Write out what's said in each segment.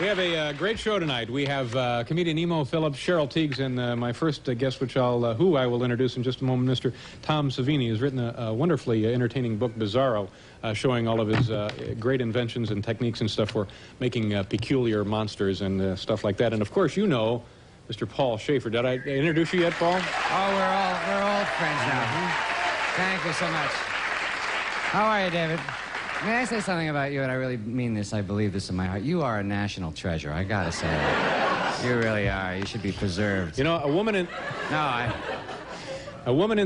We have a great show tonight. We have comedian Emo Phillips, Cheryl Teagues, and my first guest, who I will introduce in just a moment, Mr. Tom Savini, has written a wonderfully entertaining book, Bizarro, showing all of his great inventions and techniques and stuff for making peculiar monsters and stuff like that. And of course, you know Mr. Paul Schaefer. Did I introduce you yet, Paul? Oh, we're all friends now. Thank you so much. How are you, David? May I say something about you, and I really mean this, I believe this in my heart. You are a national treasure, I gotta say that. You really are. You should be preserved. You know, a woman in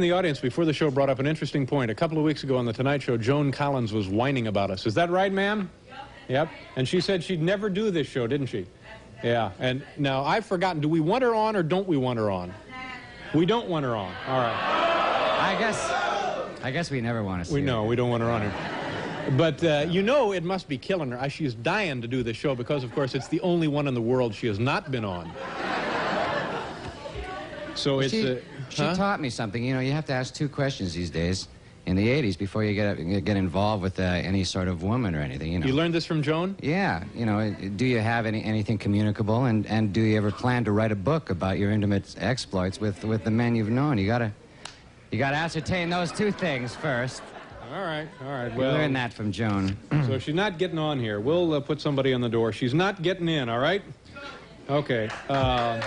the audience before the show brought up an interesting point. A couple of weeks ago on The Tonight Show, Joan Collins was whining about us. Is that right, ma'am? Yep. And she said she'd never do this show, didn't she? Yeah. And now, I've forgotten, do we want her on or don't we want her on? We don't want her on. All right. I guess we never want to see her. No, we don't want her on here. But, you know, it must be killing her. She's dying to do this show because, of course, it's the only one in the world she has not been on. So it's... She taught me something. You know, you have to ask two questions these days in the 80s before you get involved with any sort of woman or anything, you know. You learned this from Joan? Yeah. You know, do you have anything communicable, and do you ever plan to write a book about your intimate exploits with the men you've known? You gotta ascertain those two things first. All right. Well, we learned that from Joan. So she's not getting on here. We'll put somebody on the door. She's not getting in, all right? Okay. I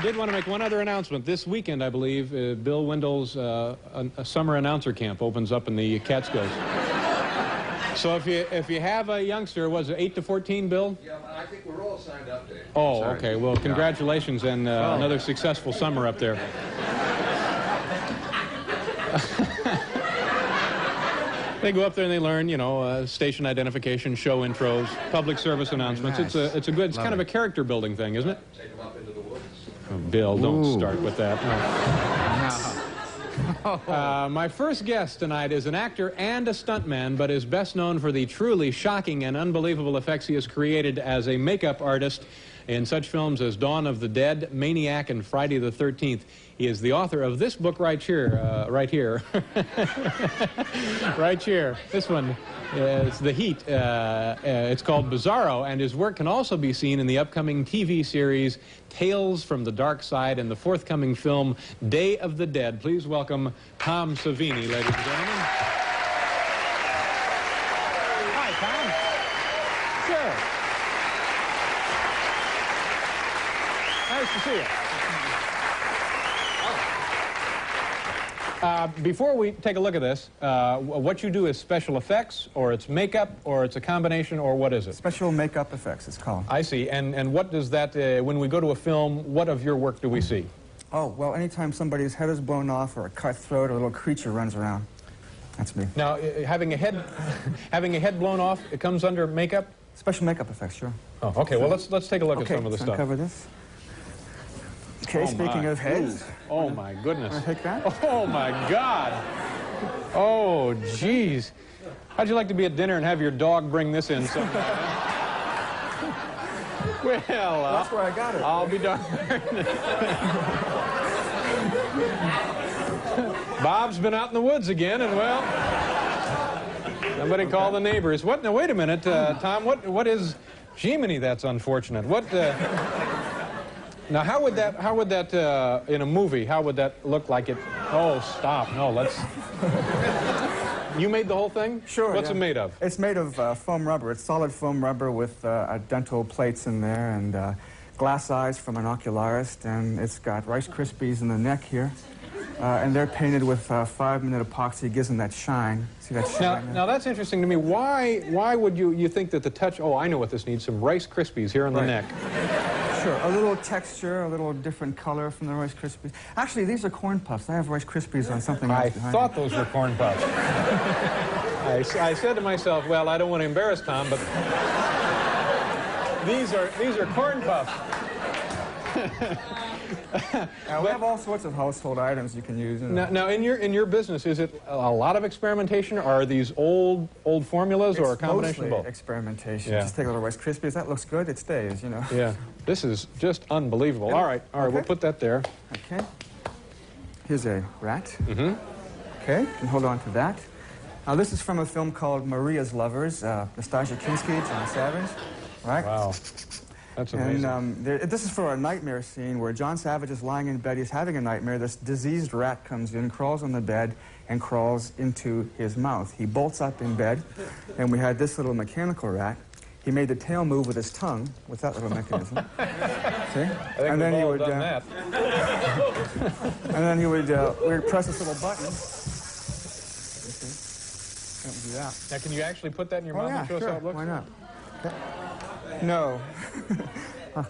did want to make one other announcement. This weekend, I believe, Bill Wendell's a summer announcer camp opens up in the Catskills. So if you have a youngster, was it 8 to 14, Bill? Yeah, I think we're all signed up, Dave. Oh, okay. Well, congratulations and another successful summer up there. They go up there and they learn, you know, station identification, show intros, public service announcements. Nice. It's kind of a character building thing, isn't it? Take them up into the woods. Oh, Bill, don't start with that. No. My first guest tonight is an actor and a stuntman, but is best known for the truly shocking and unbelievable effects he has created as a makeup artist in such films as Dawn of the Dead, Maniac, and Friday the 13th. He is the author of this book right here, right here. This one is The Heat. It's called Bizarro, and his work can also be seen in the upcoming TV series Tales from the Dark Side and the forthcoming film Day of the Dead. Please welcome Tom Savini, ladies and gentlemen. Hi, Tom. Sure. Nice to see you. Before we take a look at this, what you do is special effects, or it's makeup, or it's a combination, or what is it? Special makeup effects, it's called. I see. And what does that, when we go to a film, what of your work do we see? Oh, well, anytime somebody's head is blown off, or a cut throat, or a little creature runs around, that's me. Now, having a head blown off, it comes under makeup? Special makeup effects, sure. Oh, okay. Well, let's take a look at some of the stuff. Uncover this. Okay, speaking of heads. Oh, my goodness. Want to take that? Oh, my God. Oh, jeez. How'd you like to be at dinner and have your dog bring this in? Well, that's where I got it. I'll be darned. Bob's been out in the woods again, and well, somebody call the neighbors. What? Now, wait a minute, Tom. What is Jiminy? That's unfortunate. What? Now, how would that in a movie? How would that look like it? Oh, stop! No, let's. You made the whole thing? Sure. What's it made of? It's made of foam rubber. It's solid foam rubber with dental plates in there and glass eyes from an ocularist, and it's got Rice Krispies in the neck here. And they're painted with 5-minute epoxy. It gives them that shine. See that shine? Now that's interesting to me. Why would you think that the touch? Oh, I know what this needs. Some Rice Krispies here on the neck. Sure, a little texture, a little different color from the Rice Krispies. Actually, these are corn puffs. I have Rice Krispies on something else behind thought those were corn puffs. I said to myself, well, I don't want to embarrass Tom, but these are corn puffs. Now, we have all sorts of household items you can use. Now, in your business, is it a lot of experimentation, or are these old formulas, or a combination of both? Experimentation. Yeah. Just take a little Rice Krispies. That looks good. It stays, you know. Yeah. This is just unbelievable. All right. Okay. We'll put that there. Okay. Here's a rat. Mm-hmm. Okay. You can hold on to that. This is from a film called Maria's Lovers, Nastasia Kinski, John Savage, right? Wow. That's amazing. And this is for a nightmare scene where John Savage is lying in bed. He's having a nightmare. This diseased rat comes in, crawls on the bed, and crawls into his mouth. He bolts up in bed, and we had this little mechanical rat. He made the tail move with his tongue, with that little mechanism. See? I think we've all done that. And then he would press this little button. Do that. Now, can you actually put that in your mouth and show us how it looks? Why not? Okay. No. Oh!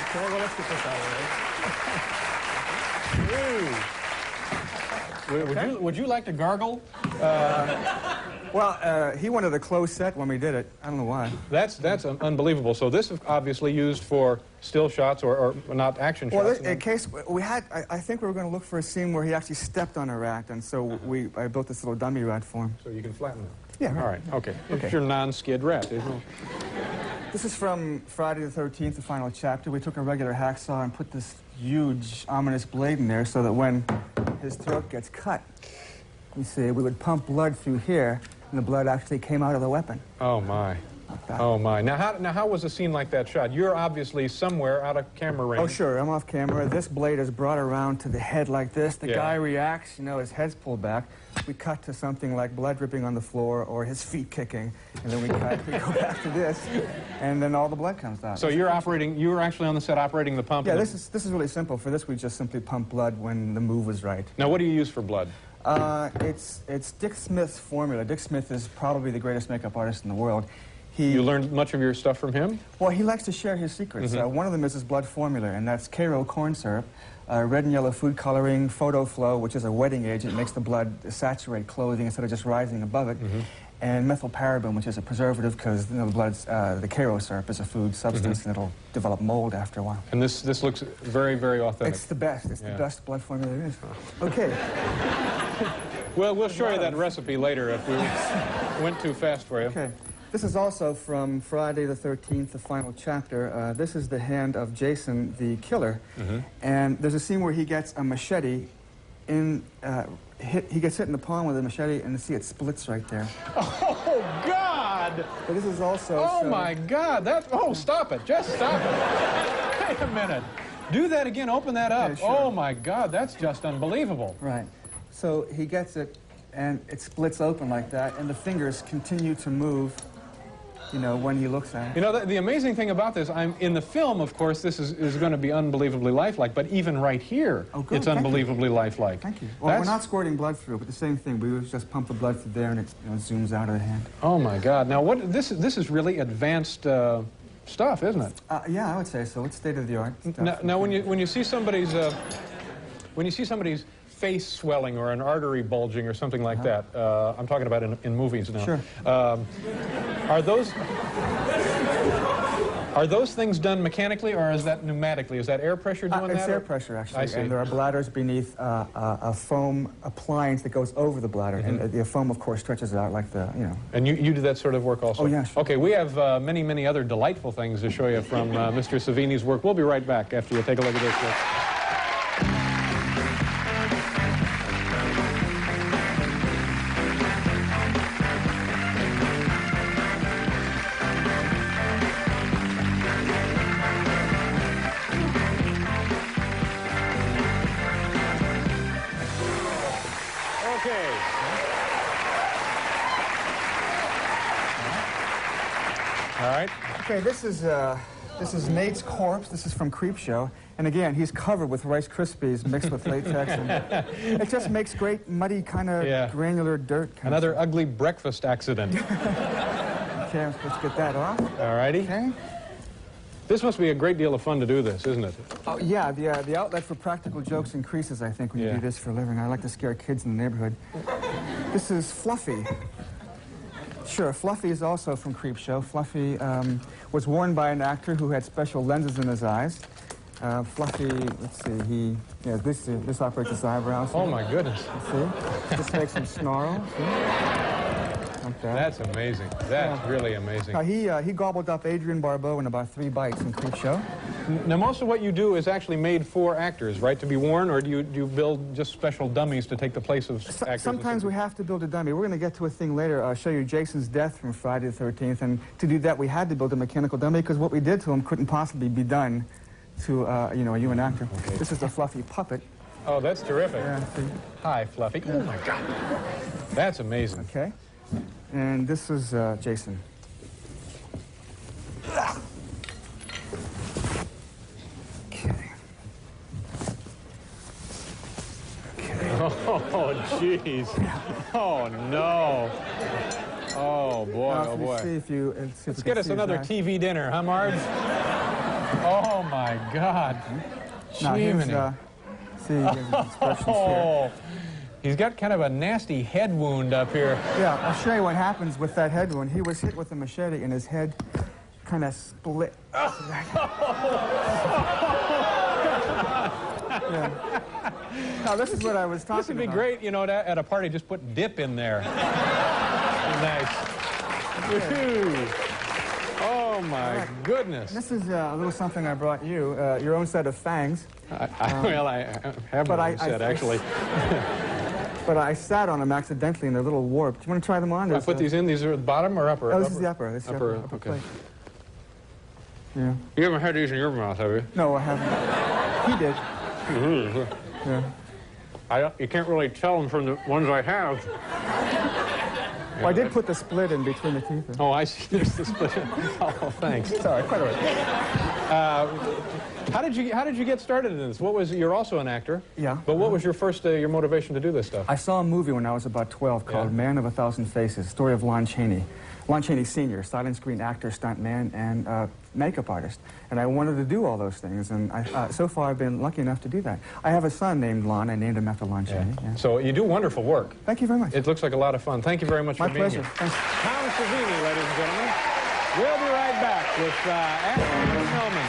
Okay, well, let's get this out of the way. Would you like to gargle? Well, he wanted a closed set when we did it. I don't know why. That's unbelievable. So this is obviously used for still shots or not action shots. Well, in case we had, I think we were going to look for a scene where he actually stepped on a rat, and so I built this little dummy rat for him. So you can flatten it. Yeah. All right. Okay. Okay. It's your non-skid rat, isn't it? This is from Friday the 13th, the final chapter. We took a regular hacksaw and put this huge, ominous blade in there so that when his throat gets cut, you see, we would pump blood through here, and the blood actually came out of the weapon. Oh, my. Oh, my. Now, how was a scene like that shot? You're obviously somewhere out of camera range. Oh, sure. I'm off camera. This blade is brought around to the head like this. The guy reacts. You know, his head's pulled back. We cut to something like blood dripping on the floor or his feet kicking. And then we go back to this, and then all the blood comes out. So you were actually on the set operating the pump? Yeah, this is really simple. For this, we just simply pump blood when the move was right. Now, what do you use for blood? It's Dick Smith's formula. Dick Smith is probably the greatest makeup artist in the world. You learned much of your stuff from him? Well, he likes to share his secrets. One of them is his blood formula, and that's Cairo corn syrup, red and yellow food coloring, photo flow, which is a wetting agent, makes the blood saturate clothing instead of just rising above it, and methylparaben, which is a preservative because the Cairo syrup is a food substance and it'll develop mold after a while. And this looks very, very authentic. It's the best. It's the best blood formula there is. Okay. Well, we'll show you that recipe later if we went too fast for you. Okay. This is also from Friday the 13th, the final chapter. This is the hand of Jason, the killer. And there's a scene where he gets a machete in, he gets hit in the palm with a machete, and you see it splits right there. Oh, God! But this is also... Oh, my God! Oh, stop it. Just stop it. Wait a minute. Do that again. Open that up. Yeah, sure. Oh, my God. That's just unbelievable. Right. So he gets it, and it splits open like that, and the fingers continue to move, you know, when he looks at it. You know, the amazing thing about this, in the film, of course, this is going to be unbelievably lifelike, but even right here, it's unbelievably lifelike. Thank you. Well, we're not squirting blood through, but the same thing. We would just pump the blood through there, and it zooms out of the hand. Oh, my God. Now, this is really advanced stuff, isn't it? Yeah, I would say so. It's state-of-the-art stuff. Now, when you see somebody's face swelling or an artery bulging or something like that. I'm talking about in movies now. Sure. Are those things done mechanically or is that pneumatically? Is that air pressure doing that? It's air pressure, actually. I see. And there are bladders beneath a foam appliance that goes over the bladder. And the foam, of course, stretches it out like the, you know. And you do that sort of work also? Oh, yeah, sure. Okay, we have many, many other delightful things to show you from Mr. Savini's work. We'll be right back after you take a look at this work. All right. Okay, this is Nate's corpse. This is from Creepshow. And again, he's covered with Rice Krispies mixed with latex. And it just makes great, muddy, kind of granular dirt. Another ugly breakfast accident. Okay, let's get that off. All righty. Okay. This must be a great deal of fun to do this, isn't it? Oh, yeah, the outlet for practical jokes increases, I think, when you do this for a living. I like to scare kids in the neighborhood. This is Fluffy. Sure, Fluffy is also from Creepshow. Fluffy was worn by an actor who had special lenses in his eyes. Fluffy, let's see, this operates his eyebrows. Oh, my goodness. See? This makes him snarl. See? like that. That's amazing. That's really amazing. Now, he gobbled up Adrian Barbeau in about 3 bites in Creepshow. Now, most of what you do is actually made for actors, right, to be worn, or do you build just special dummies to take the place of actors? Sometimes we have to build a dummy. We're going to get to a thing later. I'll show you Jason's death from Friday the 13th, and to do that, we had to build a mechanical dummy because what we did to him couldn't possibly be done to, you know, a human actor. Okay. This is a fluffy puppet. Oh, that's terrific. Yeah, hi, Fluffy. Oh, my God. That's amazing. Okay. And this is Jason. Oh, jeez. Oh, no. Oh, boy, now, oh, boy. Let's get us another TV dinner, huh, Marge? Oh, my God. Now, here's, Jiminy. see, he has his expressions here. Oh, he's got kind of a nasty head wound up here. Yeah, I'll show you what happens with that head wound. He was hit with a machete and his head kind of split. Yeah. Now, this is what I was talking about. This would be great, you know, at a party, just put dip in there. Nice. Oh, my goodness. This is a little something I brought you, your own set of fangs. Well, I have my own set, actually. But I sat on them accidentally and they're a little warped. Do you want to try them on? I put these in. These are the bottom or upper? Oh, this is the upper. This is the upper okay. plate. Yeah. You haven't had these in your mouth, have you? No, I haven't. He did. Yeah. You can't really tell them from the ones I have. Well, I did put the split in between the teeth. Oh, I see. There's the split. Oh, thanks. Sorry, quite all right. How did you get started in this? What was you're also an actor? Yeah. But what was your first your motivation to do this stuff? I saw a movie when I was about 12 called Man of a Thousand Faces, story of Lon Chaney. Lon Chaney Sr., silent screen actor, stuntman, and makeup artist. And I wanted to do all those things, and so far I've been lucky enough to do that. I have a son named Lon. I named him after Lon Chaney. Yeah. So you do wonderful work. Thank you very much. It looks like a lot of fun. Thank you very much for being here. My pleasure. Thanks. Tom Savini, ladies and gentlemen. We'll be right back with Ashley Hellman.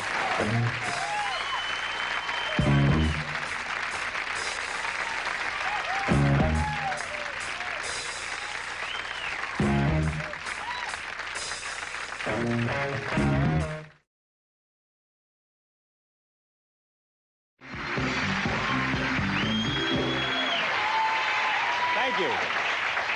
Thank you.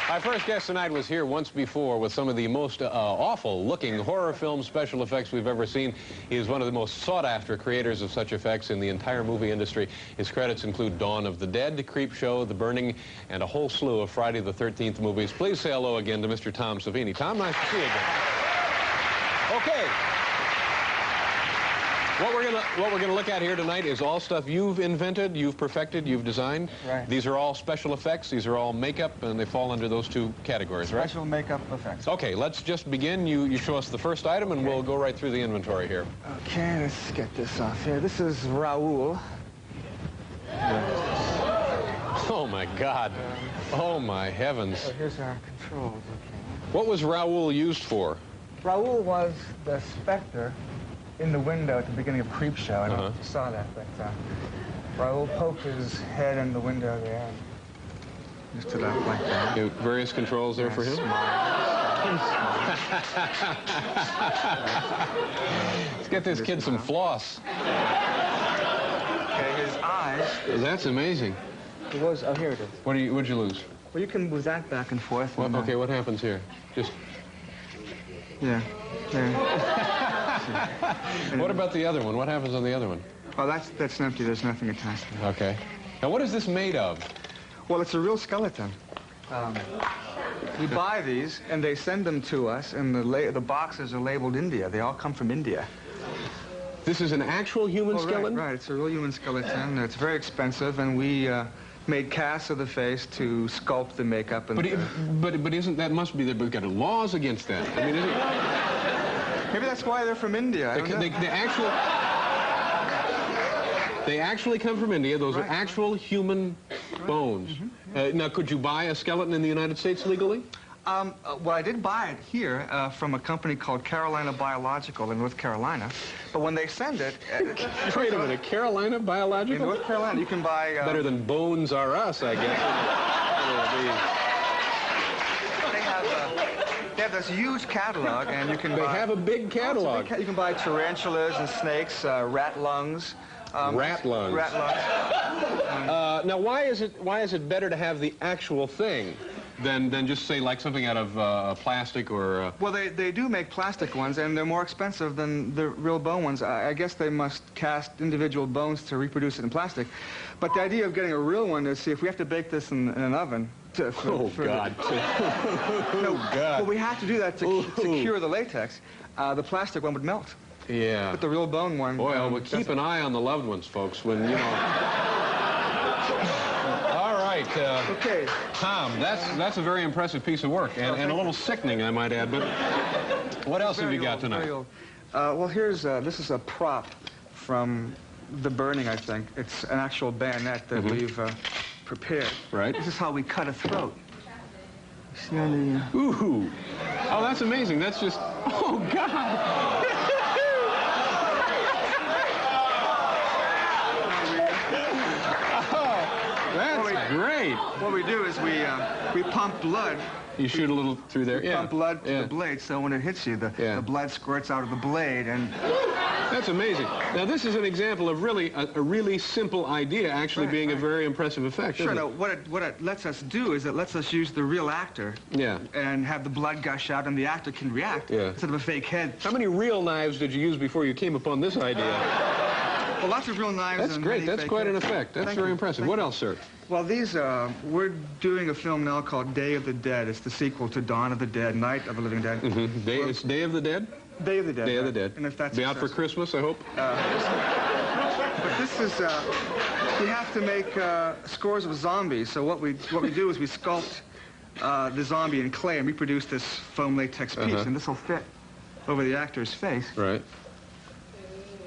Our first guest tonight was here once before with some of the most awful-looking horror film special effects we've ever seen. He is one of the most sought-after creators of such effects in the entire movie industry. His credits include Dawn of the Dead, Creepshow, The Burning, and a whole slew of Friday the 13th movies. Please say hello again to Mr. Tom Savini. Tom, nice to see you again. Okay. What we're gonna look at here tonight is all stuff you've invented, you've perfected, you've designed. Right. These are all special effects. These are all makeup, and they fall under those two categories, right? Special makeup effects. Okay, let's just begin. You show us the first item, and we'll go right through the inventory here. Okay, let's get this off here. This is Raoul. Oh my God! Oh my heavens! So here's our controls. Okay. What was Raoul used for? Raoul was the specter in the window at the beginning of Creepshow. I don't know if you saw that, but Raoul poked his head in the window there. Just stood up like that. You have various controls there for him? Let's get this kid some floss. Okay, his eyes. That's amazing. It was, oh, here it is. What'd you lose? Well, you can move that back and forth. And, Okay, what happens here? Just. Yeah, there. What about the other one? What happens on the other one? Oh, that's empty. There's nothing attached to it. Okay. Now, what is this made of? Well, it's a real skeleton. We buy these, and they send them to us, and the boxes are labeled India. They all come from India. This is an actual human skeleton? Right. It's a real human skeleton. It's very expensive, and we made casts of the face to sculpt the makeup. And but isn't that must be we've got laws against that? I mean, maybe that's why they're from India. I don't know. They actually come from India. Those are actual human bones. Now, could you buy a skeleton in the United States legally? Well, I did buy it here from a company called Carolina Biological in North Carolina. But when they send it... Wait a minute, Carolina Biological? In North Carolina, you can buy... Better than Bones Are Us, I guess. this huge catalog, and you can They buy... have a big catalog. You can buy tarantulas and snakes, rat lungs. Rat lungs. Rat lungs. Now, why is it better to have the actual thing than just say like something out of plastic or? Well, they do make plastic ones, and they're more expensive than the real bone ones. I guess they must cast individual bones to reproduce it in plastic. But the idea of getting a real one is, see, if we have to bake this in an oven. God. No, God. well, we have to do that to cure the latex. The plastic one would melt. Yeah. But the real bone one... Boy, well, keep an eye on the loved ones, folks, when, you know... All right. Okay. Tom, that's a very impressive piece of work, and a little sickening, I might add, but what else have you got tonight? Well, here's... this is a prop from the burning, I think. It's an actual bayonet that we've prepared. Right. This is how we cut a throat. See on the... Ooh. Oh, that's amazing. That's just... Oh, God. That's great. What we do is we pump blood. You shoot a little through there. Pump blood to the blade, so when it hits you, the blood squirts out of the blade, and... That's amazing. Now, this is an example of really a really simple idea actually being a very impressive effect. Sure. No, what it lets us do is it lets us use the real actor. Yeah. And have the blood gush out, and the actor can react instead of a fake head. How many real knives did you use before you came upon this idea? Well, lots of real knives. That's great. That's quite an effect. That's very impressive. What else, sir? Well, these, we're doing a film now called Day of the Dead. It's the sequel to Dawn of the Dead, Night of the Living Dead. It's Day of the Dead? Day of the Dead. Day of the Dead. And if that's be out for Christmas, I hope. But this is, we have to make scores of zombies. So what we do is we sculpt the zombie in clay and reproduce this foam latex piece, and this will fit over the actor's face. Right.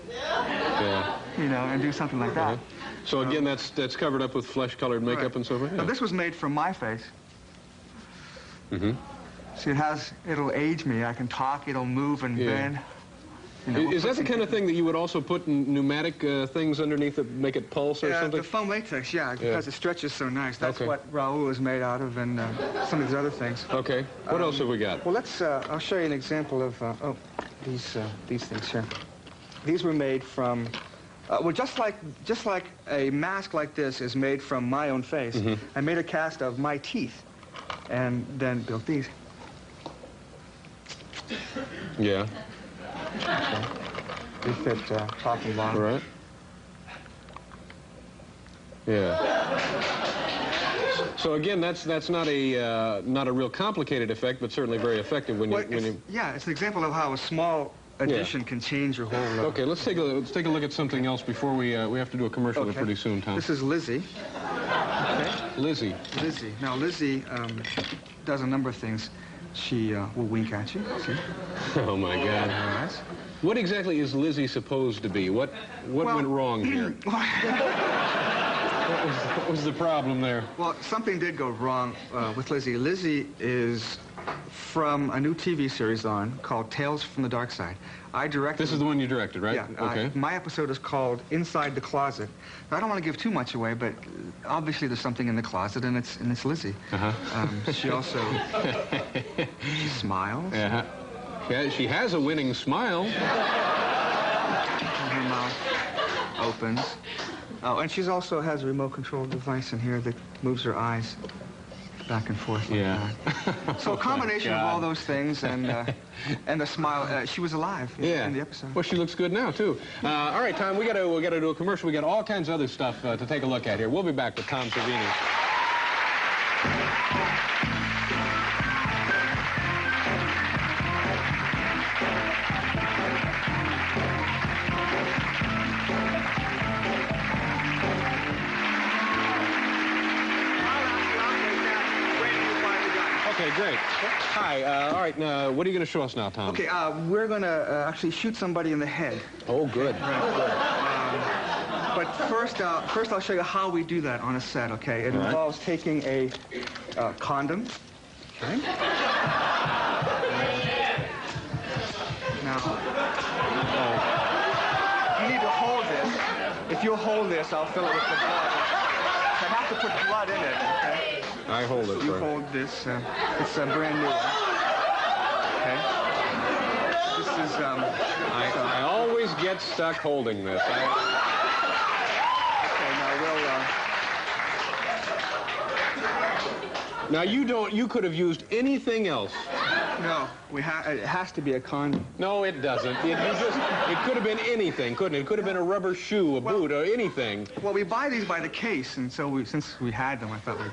Yeah. You know, and do something like that. So again, that's covered up with flesh-colored makeup and so forth. Now, this was made from my face. See, it'll age me. I can talk, it'll move and bend. You know, is that the kind of thing that you would also put in pneumatic things underneath that make it pulse or something? The foam latex, because it stretches so nice. That's what Raoul is made out of, and some of these other things. Okay. What else have we got? Well, I'll show you an example of, these things here. These were made from, well, just like a mask like this is made from my own face, I made a cast of my teeth, and then built these. Yeah. Okay. They fit top and bottom. Right. Yeah. So again, that's not a real complicated effect, but certainly very effective when you. Yeah, it's an example of how a small addition can change your whole. Okay, let's take a look at something else before we have to do a commercial pretty soon, Tom. This is Lizzie. Okay. Lizzie. Lizzie. Now Lizzie does a number of things. She will wink at you. See? Oh my God. Nice. What exactly is Lizzie supposed to be? What went wrong here? What was the problem there? Well, something did go wrong with Lizzie. Lizzie is from a new TV series called Tales from the Dark Side. I directed... This is the one you directed, right? Yeah. Okay. My episode is called Inside the Closet. Now, I don't want to give too much away, but obviously there's something in the closet, and it's Lizzie. She also... she smiles. Yeah, she has a winning smile. And her mouth opens. Oh, and she also has a remote control device in here that moves her eyes back and forth. Yeah. Like so a combination of all those things and the smile. She was alive in the episode. Well, she looks good now too. All right, Tom, we gotta do a commercial. We got all kinds of other stuff to take a look at here. We'll be back with Tom Savini. Okay, great. Hi. All right. What are you going to show us now, Tom? Okay. We're going to actually shoot somebody in the head. Oh, good. But first I'll show you how we do that on a set. Okay. It involves taking a condom. Okay. Now, you need to hold this. If you'll hold this, I'll fill it with the blood. I have to put blood in it. Okay. I hold it. You hold this. It's a brand new one. Okay. This is, I always get stuck holding this. okay, now Now you could have used anything else. no, it has to be a condom. No, it doesn't. It could have been anything, couldn't it? It could have been a rubber shoe, a boot, or anything. Well, we buy these by the case, and so since we had them, I thought we'd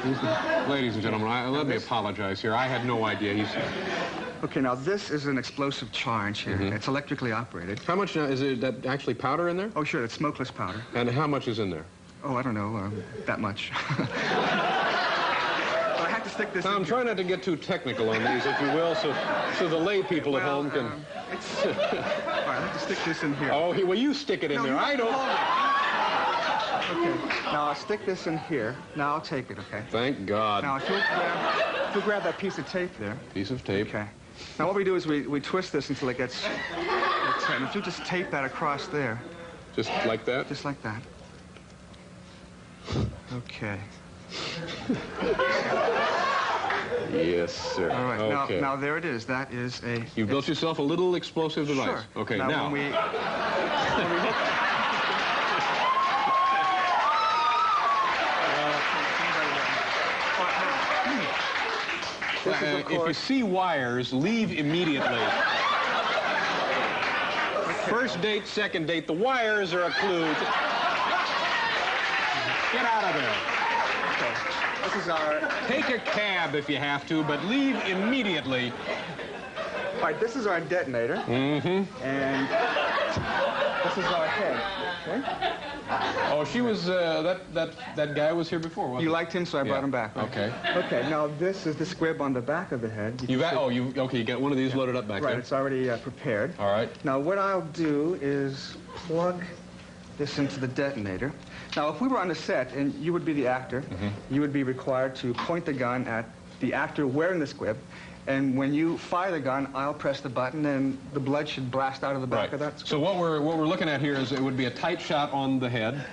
use them. Ladies and gentlemen, let me apologize here. I had no idea. Okay, now this is an explosive charge here. It's electrically operated. How much is it? That actually powder in there? Oh, sure, it's smokeless powder. And how much is in there? Oh, I don't know, that much. But I have to stick this in Tom, here. try not to get too technical on these, if you will, so the lay people at home can... All right, I have to stick this in here. Oh, well, you stick it in there. I don't... Okay, now I'll stick this in here. Now I'll take it, okay? Thank God. Now, if you'll grab that piece of tape there. Piece of tape. Okay. Now, what we do is we twist this until it gets and if you just tape that across there. Just like that? Just like that. Okay. Yes, sir. All right. Okay. Now there it is. That is a... You built yourself a little explosive device. Sure. Okay, now... When we hook... if you see wires, leave immediately. First date, second date, the wires are a clue. Get out of there. Okay. This is our... Take a cab if you have to, but leave immediately. All right, this is our detonator. And this is our head. Okay? Oh, she was, that guy was here before, wasn't You he? liked him, so I brought him back. Right? Okay. Okay, now this is the squib on the back of the head. You got you got one of these loaded up back Right, there. it's already prepared. All right. Now what I'll do is plug this into the detonator. Now if we were on the set and you would be the actor, you would be required to point the gun at the actor wearing the squib, and when you fire the gun, I'll press the button and the blood should blast out of the back of that squib. So what we're looking at here is it would be a tight shot on the head.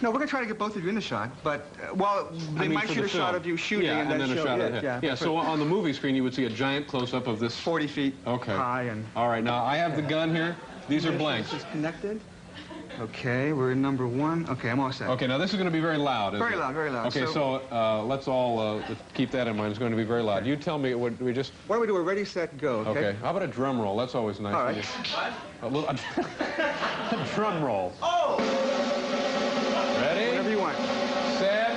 No, we're going to try to get both of you in the shot, but, well, they might shoot a shot of you shooting and then a show shot it. of the head. Yeah, so on the movie screen, you would see a giant close-up of this. 40 feet high. And all right, now I have the gun here. These are blanks. This is connected. Okay, we're in number 1. Okay, I'm all set. Okay, now this is going to be very loud, isn't it? Very loud, very loud. Okay, so let's all keep that in mind. It's going to be very loud. You tell me, what do we just... Why don't we do a ready, set, go, okay? Okay, how about a drum roll? That's always nice. All right. A little a drum roll. Oh! Ready? Whatever you want. Set.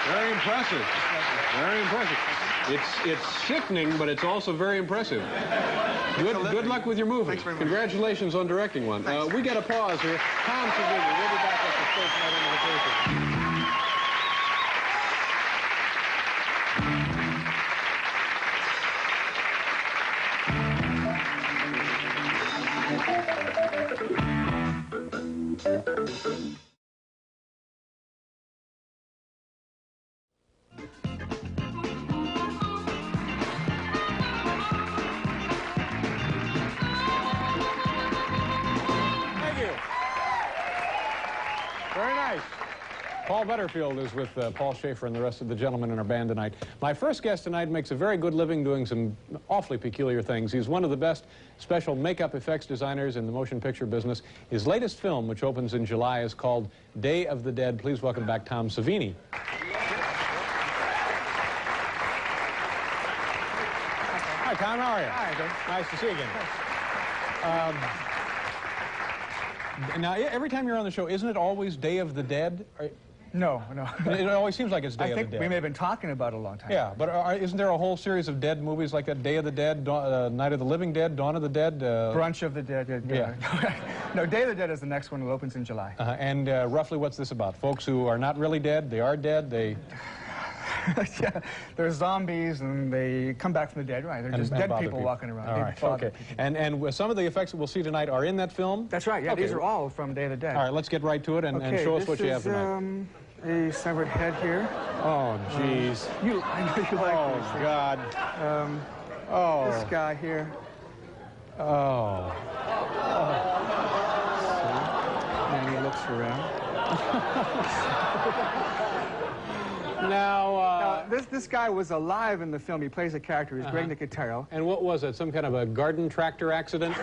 Very impressive. Very impressive. It's sickening, but it's also very impressive. Good luck with your movie. Thanks very much. Congratulations on directing one. We got a pause here. Tom Savini, we'll be back at the Space Night Invitation. Very nice. Paul Butterfield is with Paul Schaefer and the rest of the gentlemen in our band tonight. My first guest tonight makes a very good living doing some awfully peculiar things. He's one of the best special makeup effects designers in the motion picture business. His latest film, which opens in July, is called Day of the Dead. Please welcome back Tom Savini. Hi, Tom. How are you? Hi, Dave. Nice to see you again. Now, every time you're on the show, isn't it always Day of the Dead? No. It always seems like it's Day I of the think Dead. we may have been talking about it a long time. Yeah, but isn't there a whole series of dead movies like that? Day of the Dead, Night of the Living Dead, Dawn of the Dead? Brunch of the Dead. Yeah. No, Day of the Dead is the next one. It opens in July. And roughly what's this about? Folks who are not really dead, they are dead, they... Yeah, they're zombies and they come back from the dead, right? They're just dead people walking around. All right, okay. And some of the effects that we'll see tonight are in that film? That's right, yeah, Okay. these are all from Day of the Dead. All right, let's get right to it and show us what you have tonight. A severed head here. Oh, jeez. I know you like these. Oh, God. Oh. This guy here. Oh. And he looks around. Now, This guy was alive in the film. He plays a character. He's Greg Nicotero. and what was it? Some kind of a garden tractor accident?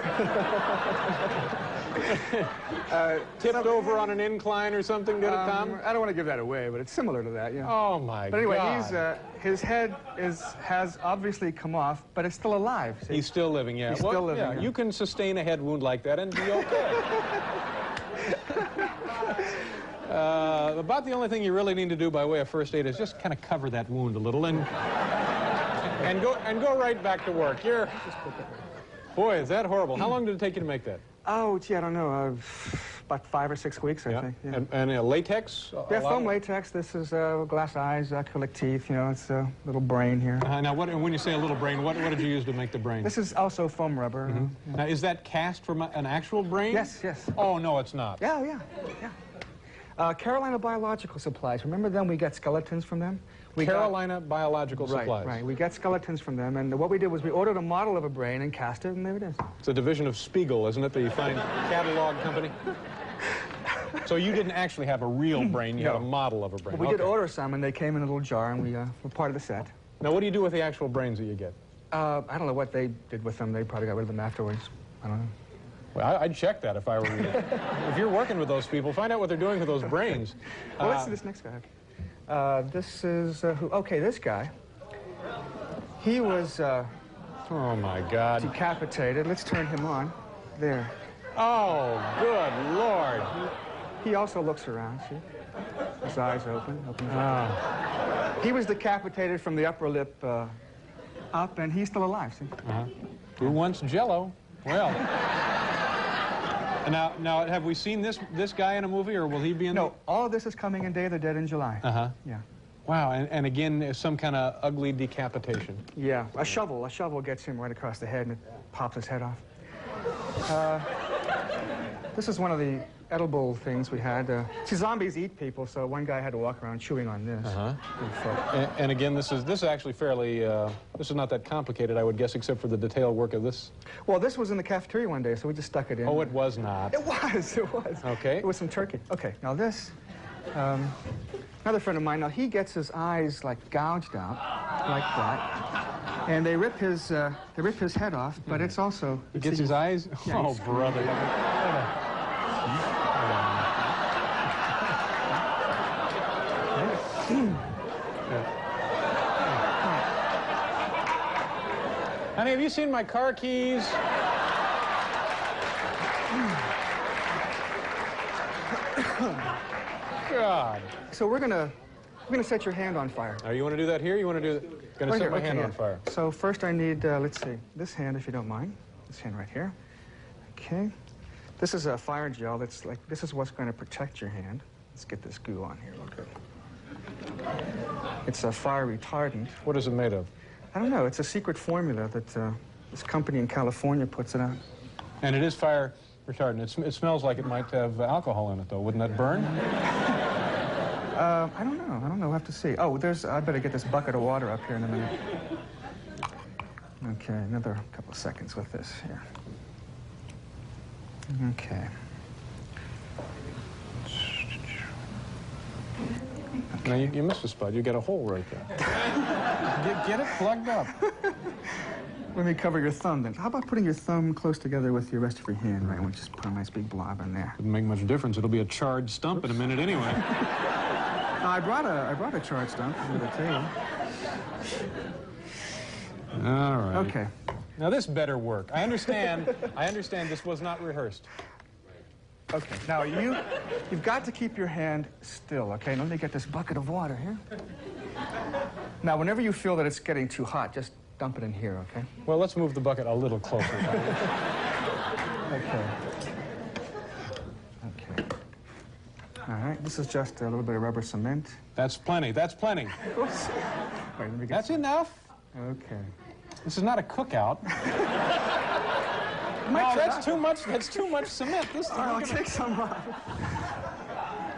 Tipped over on an incline or something, did it, Tom? I don't want to give that away, but it's similar to that, yeah. Oh, my But anyway, God. his head has obviously come off, but it's still alive. See? He's still living, yeah. He's still living, Yeah, yeah. you can sustain a head wound like that and be okay. About the only thing you really need to do by way of first aid is just kind of cover that wound a little and go right back to work. Boy, is that horrible. How long did it take you to make that? Oh, gee, I don't know. About 5 or 6 weeks, I think. Yeah. And latex? Yeah, foam latex. This is glass eyes, acrylic teeth. You know, it's a little brain here. Now, when you say a little brain, what did you use to make the brain? This is also foam rubber. Now, is that cast from an actual brain? Yes, yes. Oh, no, it's not. Yeah. Carolina Biological Supplies. Remember them? We got skeletons from them. Carolina Biological Supplies. Right. We got skeletons from them, and what we did was we ordered a model of a brain and cast it, and there it is. It's a division of Spiegel, isn't it? The fine catalog company. So you didn't actually have a real brain, you had a model of a brain. But we did order some, and they came in a little jar, and we were part of the set. Now, what do you do with the actual brains that you get? I don't know what they did with them. They probably got rid of them afterwards. I don't know. Well, I'd check that if I were you. If you're working with those people, find out what they're doing with those brains. Well, let's see this next guy. This is who? Okay, this guy. He was Oh, my God. decapitated. Let's turn him on. There. Oh, good Lord. He also looks around, see? His eyes open. His eyes. He was decapitated from the upper lip up, and he's still alive, see? Who wants Jell-O? Well. Now, have we seen this guy in a movie, or will he be in? No, all of this is coming in Day of the Dead in July. Yeah. Wow, and again, some kind of ugly decapitation. Yeah, a shovel gets him right across the head, and it pops his head off. This is one of the edible things we had. See, zombies eat people, so one guy had to walk around chewing on this. And again, this is actually fairly, this is not that complicated, I would guess, except for the detailed work of this. Well, this was in the cafeteria one day, so we just stuck it in. Oh, it was not. It was. Okay. It was some turkey. Okay, now this, another friend of mine, now he gets his eyes like gouged out, like that, and they rip his head off, but it's also... He gets his eyes? Yeah, Oh, brother. Honey, have you seen my car keys? God. So we're gonna set your hand on fire. Now, you want to do that here? You want to do that? Gonna Right set here, my okay, hand yeah. on fire. So first I need, let's see, this hand, if you don't mind. This hand right here. Okay. This is a fire gel that's like, this is what's going to protect your hand. Let's get this goo on here real good. It's a fire retardant. What is it made of? I don't know, it's a secret formula that this company in California puts it out. And it is fire retardant. It smells like it might have alcohol in it, though. Wouldn't that burn? I don't know, we'll have to see. Oh, I better get this bucket of water up here in a minute. Okay, another couple of seconds with this here. Okay. Now, you missed a spot. You got a hole right there. Get it plugged up. Let me cover your thumb then. How about putting your thumb close together with your rest of your hand, right? We'll just put a nice big blob in there. Wouldn't make much difference. It'll be a charred stump in a minute anyway. I brought a charred stump under the table. All right. Okay. Now, this better work. I understand this was not rehearsed. Okay. Now, you've got to keep your hand still, okay? Let me get this bucket of water here. Now, whenever you feel that it's getting too hot, just dump it in here, okay? Well, let's move the bucket a little closer. Okay. Okay. All right. This is just a little bit of rubber cement. That's plenty. That's plenty. Wait, let me get That's enough. Okay. This is not a cookout. No, that's too much. That's too much cement. This All right, I'll take some off.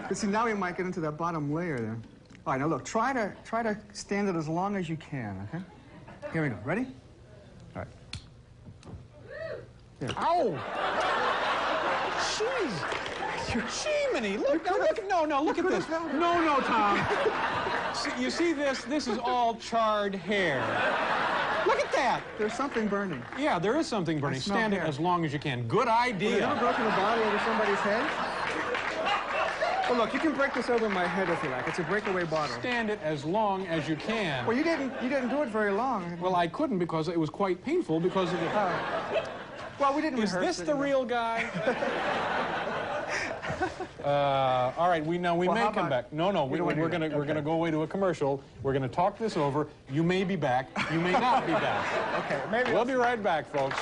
But see, now we might get into that bottom layer there. All right, now look, try to stand it as long as you can, okay? Here we go. Ready? All right. There. Ow! Jeez. Jiminy, look at this. No, Tom. You see this? This is all charred hair. Look at that. There's something burning. Yeah, there is something burning. I smell Stand it hair. as long as you can. Good idea. Have you ever broken a bottle over somebody's head? Well, look, you can break this over my head if you like. It's a breakaway bottle. Stand it as long as you can. Well, you didn't do it very long. Well, I couldn't because it was quite painful because of the... Well, we didn't Is rehearse this it, the you know. real guy? All right, we may how come about- back. No, You don't wanna do we're that. gonna Okay. go away to a commercial. We're gonna talk this over. You may be back. You may not be back. Okay, maybe We'll be right back, folks.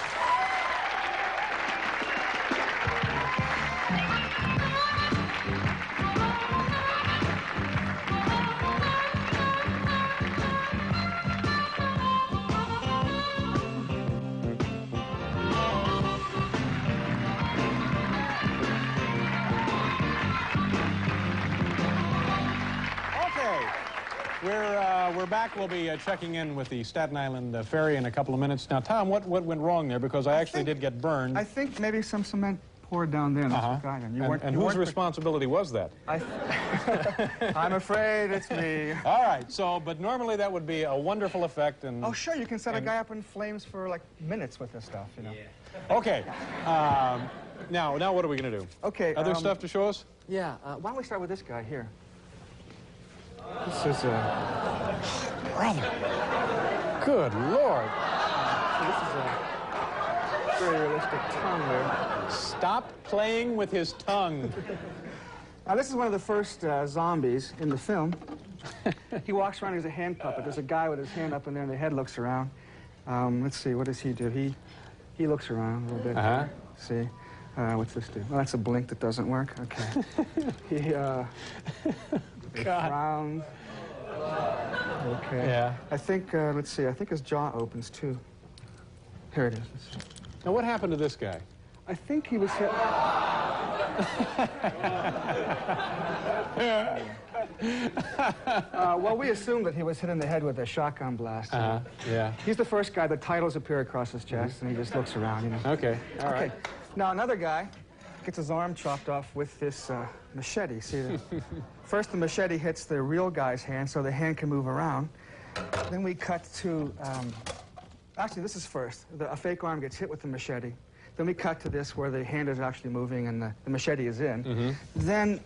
We're back. We'll be checking in with the Staten Island ferry in a couple of minutes. Now, Tom, what went wrong there? Because I actually did get burned. I think maybe some cement poured down there. And that's what got him. You weren't- And you whose weren't- responsibility was that? I'm afraid it's me. All right. So, but normally that would be a wonderful effect. And Oh, sure, you can set a guy up in flames for like minutes with this stuff, you know. okay. Now what are we going to do? Okay. Other stuff to show us? Yeah. Why don't we start with this guy here? This is Brother. Good Lord. this is a very realistic tongue there. Stop playing with his tongue. Now, this is one of the first zombies in the film. He walks around as a hand puppet. There's a guy with his hand up in there, and the head looks around. Let's see, what does he do? He looks around a little bit. Uh-huh. See? What's this do? Well, that's a blink that doesn't work. Okay. He frowns. Okay. Yeah. I think, let's see, I think his jaw opens, too. Here it is. Let's see. Now, what happened to this guy? I think he was hit. Well, we assumed that he was hit in the head with a shotgun blast. Yeah. He's the first guy. The titles appear across his chest, and he just looks around, you know. Okay. All right. Okay. Now, another guy gets his arm chopped off with this machete. See, first the machete hits the real guy's hand, so the hand can move around. Then we cut to, actually, this is first. A fake arm gets hit with the machete. Then we cut to this where the hand is actually moving and the machete is in. Then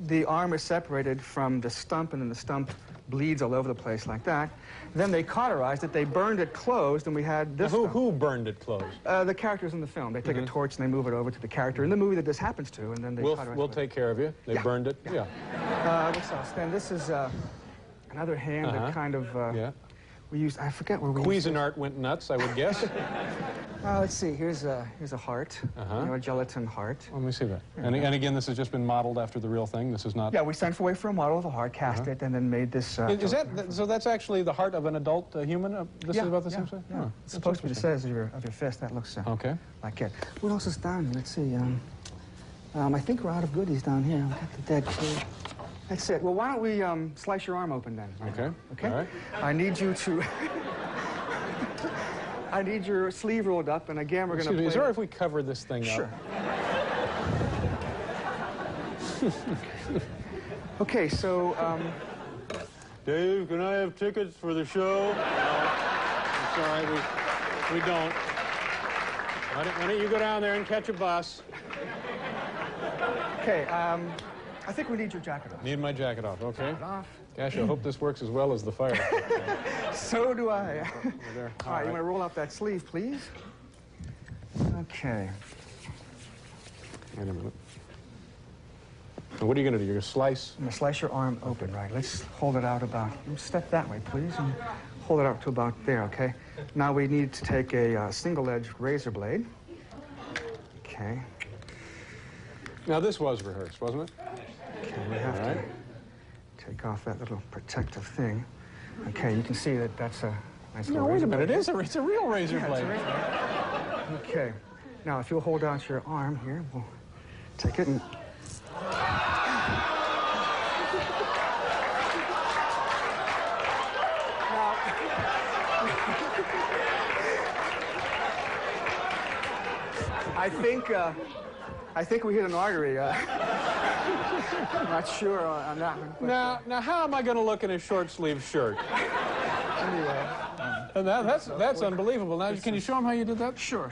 the arm is separated from the stump, and then the stump bleeds all over the place like that. Then they cauterized it, they burned it closed, and we had this stuff. Who burned it closed? The characters in the film. They take a torch and they move it over to the character in the movie that this happens to, and then they cauterize We'll it. take care of you. They Yeah. burned it? Yeah. What's else? Then this is another hand that kind of, Yeah. we used, I forget where we used Cuisinart went nuts, I would guess. let's see, here's a heart, you know, a gelatin heart. Let me see that. And again, this has just been modeled after the real thing. This is not... Yeah, we sent away for a model of the heart, cast it, and then made this... Is that, so that's actually the heart of an adult human? This is about the same size? Yeah. Oh, It's supposed to be the size of your fist. That looks okay. like it. What else is down here? Let's see. I think we're out of goodies down here. We got the dead kid. That's it. Well, why don't we slice your arm open then? Okay. Okay. All right. I need you to... I need your sleeve rolled up, and again, we're going to Excuse me, play... is there if we cover this thing Sure. up? Okay, so... Dave, can I have tickets for the show? No. I'm sorry, we don't. Why don't you go down there and catch a bus? Okay, I think we need your jacket off. Need my jacket off, okay? Off. Gosh, I hope this works as well as the fire. So do I. There. All right, you want to roll up that sleeve, please? Okay. Wait a minute. Now, what are you going to do? You're going to slice? I'm going to slice your arm open, right? Let's hold it out about... Step that way, please, and hold it out to about there, okay? Now we need to take a single-edged razor blade. Okay. Now, this was rehearsed, wasn't it? Okay, we have to take off that little protective thing. Okay, you can see that that's a nice little No, wait razor a minute. blade. It's a real razor Yeah, it's blade. a razor blade. Okay. Now, if you'll hold out your arm here, we'll take it and... I think I think we hit an artery. I'm not sure on that one. But, Now, how am I going to look in a short-sleeved shirt? anyway. And that's unbelievable. Now, can you show them how you did that? Sure.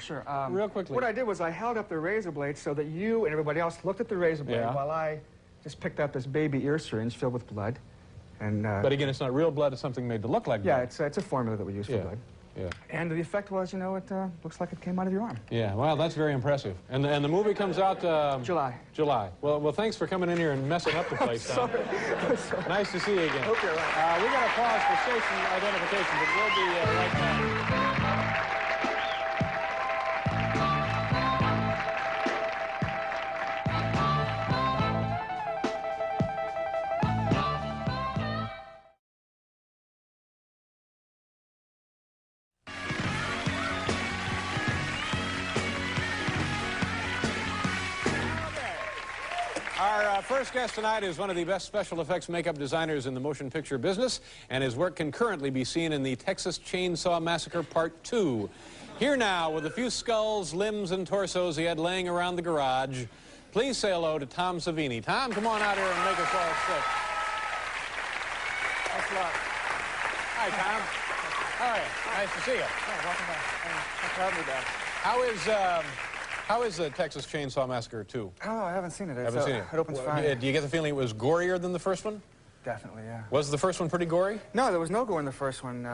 Real quickly. What I did was I held up the razor blade so that you and everybody else looked at the razor blade while I just picked up this baby ear syringe filled with blood. And, but again, it's not real blood. It's something made to look like blood. Yeah, it's a formula that we use for blood. Yeah. And the effect was, you know, it looks like it came out of your arm. Yeah, well, that's very impressive. And the movie comes out... July. July. Well, thanks for coming in here and messing up the place, Tom. Sorry. Nice to see you again. Okay, right. We got to pause for station identification, but we'll be right back. Our first guest tonight is one of the best special effects makeup designers in the motion picture business, and his work can currently be seen in the Texas Chainsaw Massacre Part 2. Here now, with a few skulls, limbs, and torsos he had laying around the garage, please say hello to Tom Savini. Tom, come on out here and make us all sick. Thanks a lot. Hi, Tom. How are you? Nice to see you. Oh, welcome back. Thanks for having me back. How is the Texas Chainsaw Massacre 2? I don't know, I haven't seen it. Haven't seen it. It opens Friday. Do you get the feeling it was gorier than the first one? Definitely, yeah. Was the first one pretty gory? No, there was no gore in the first one.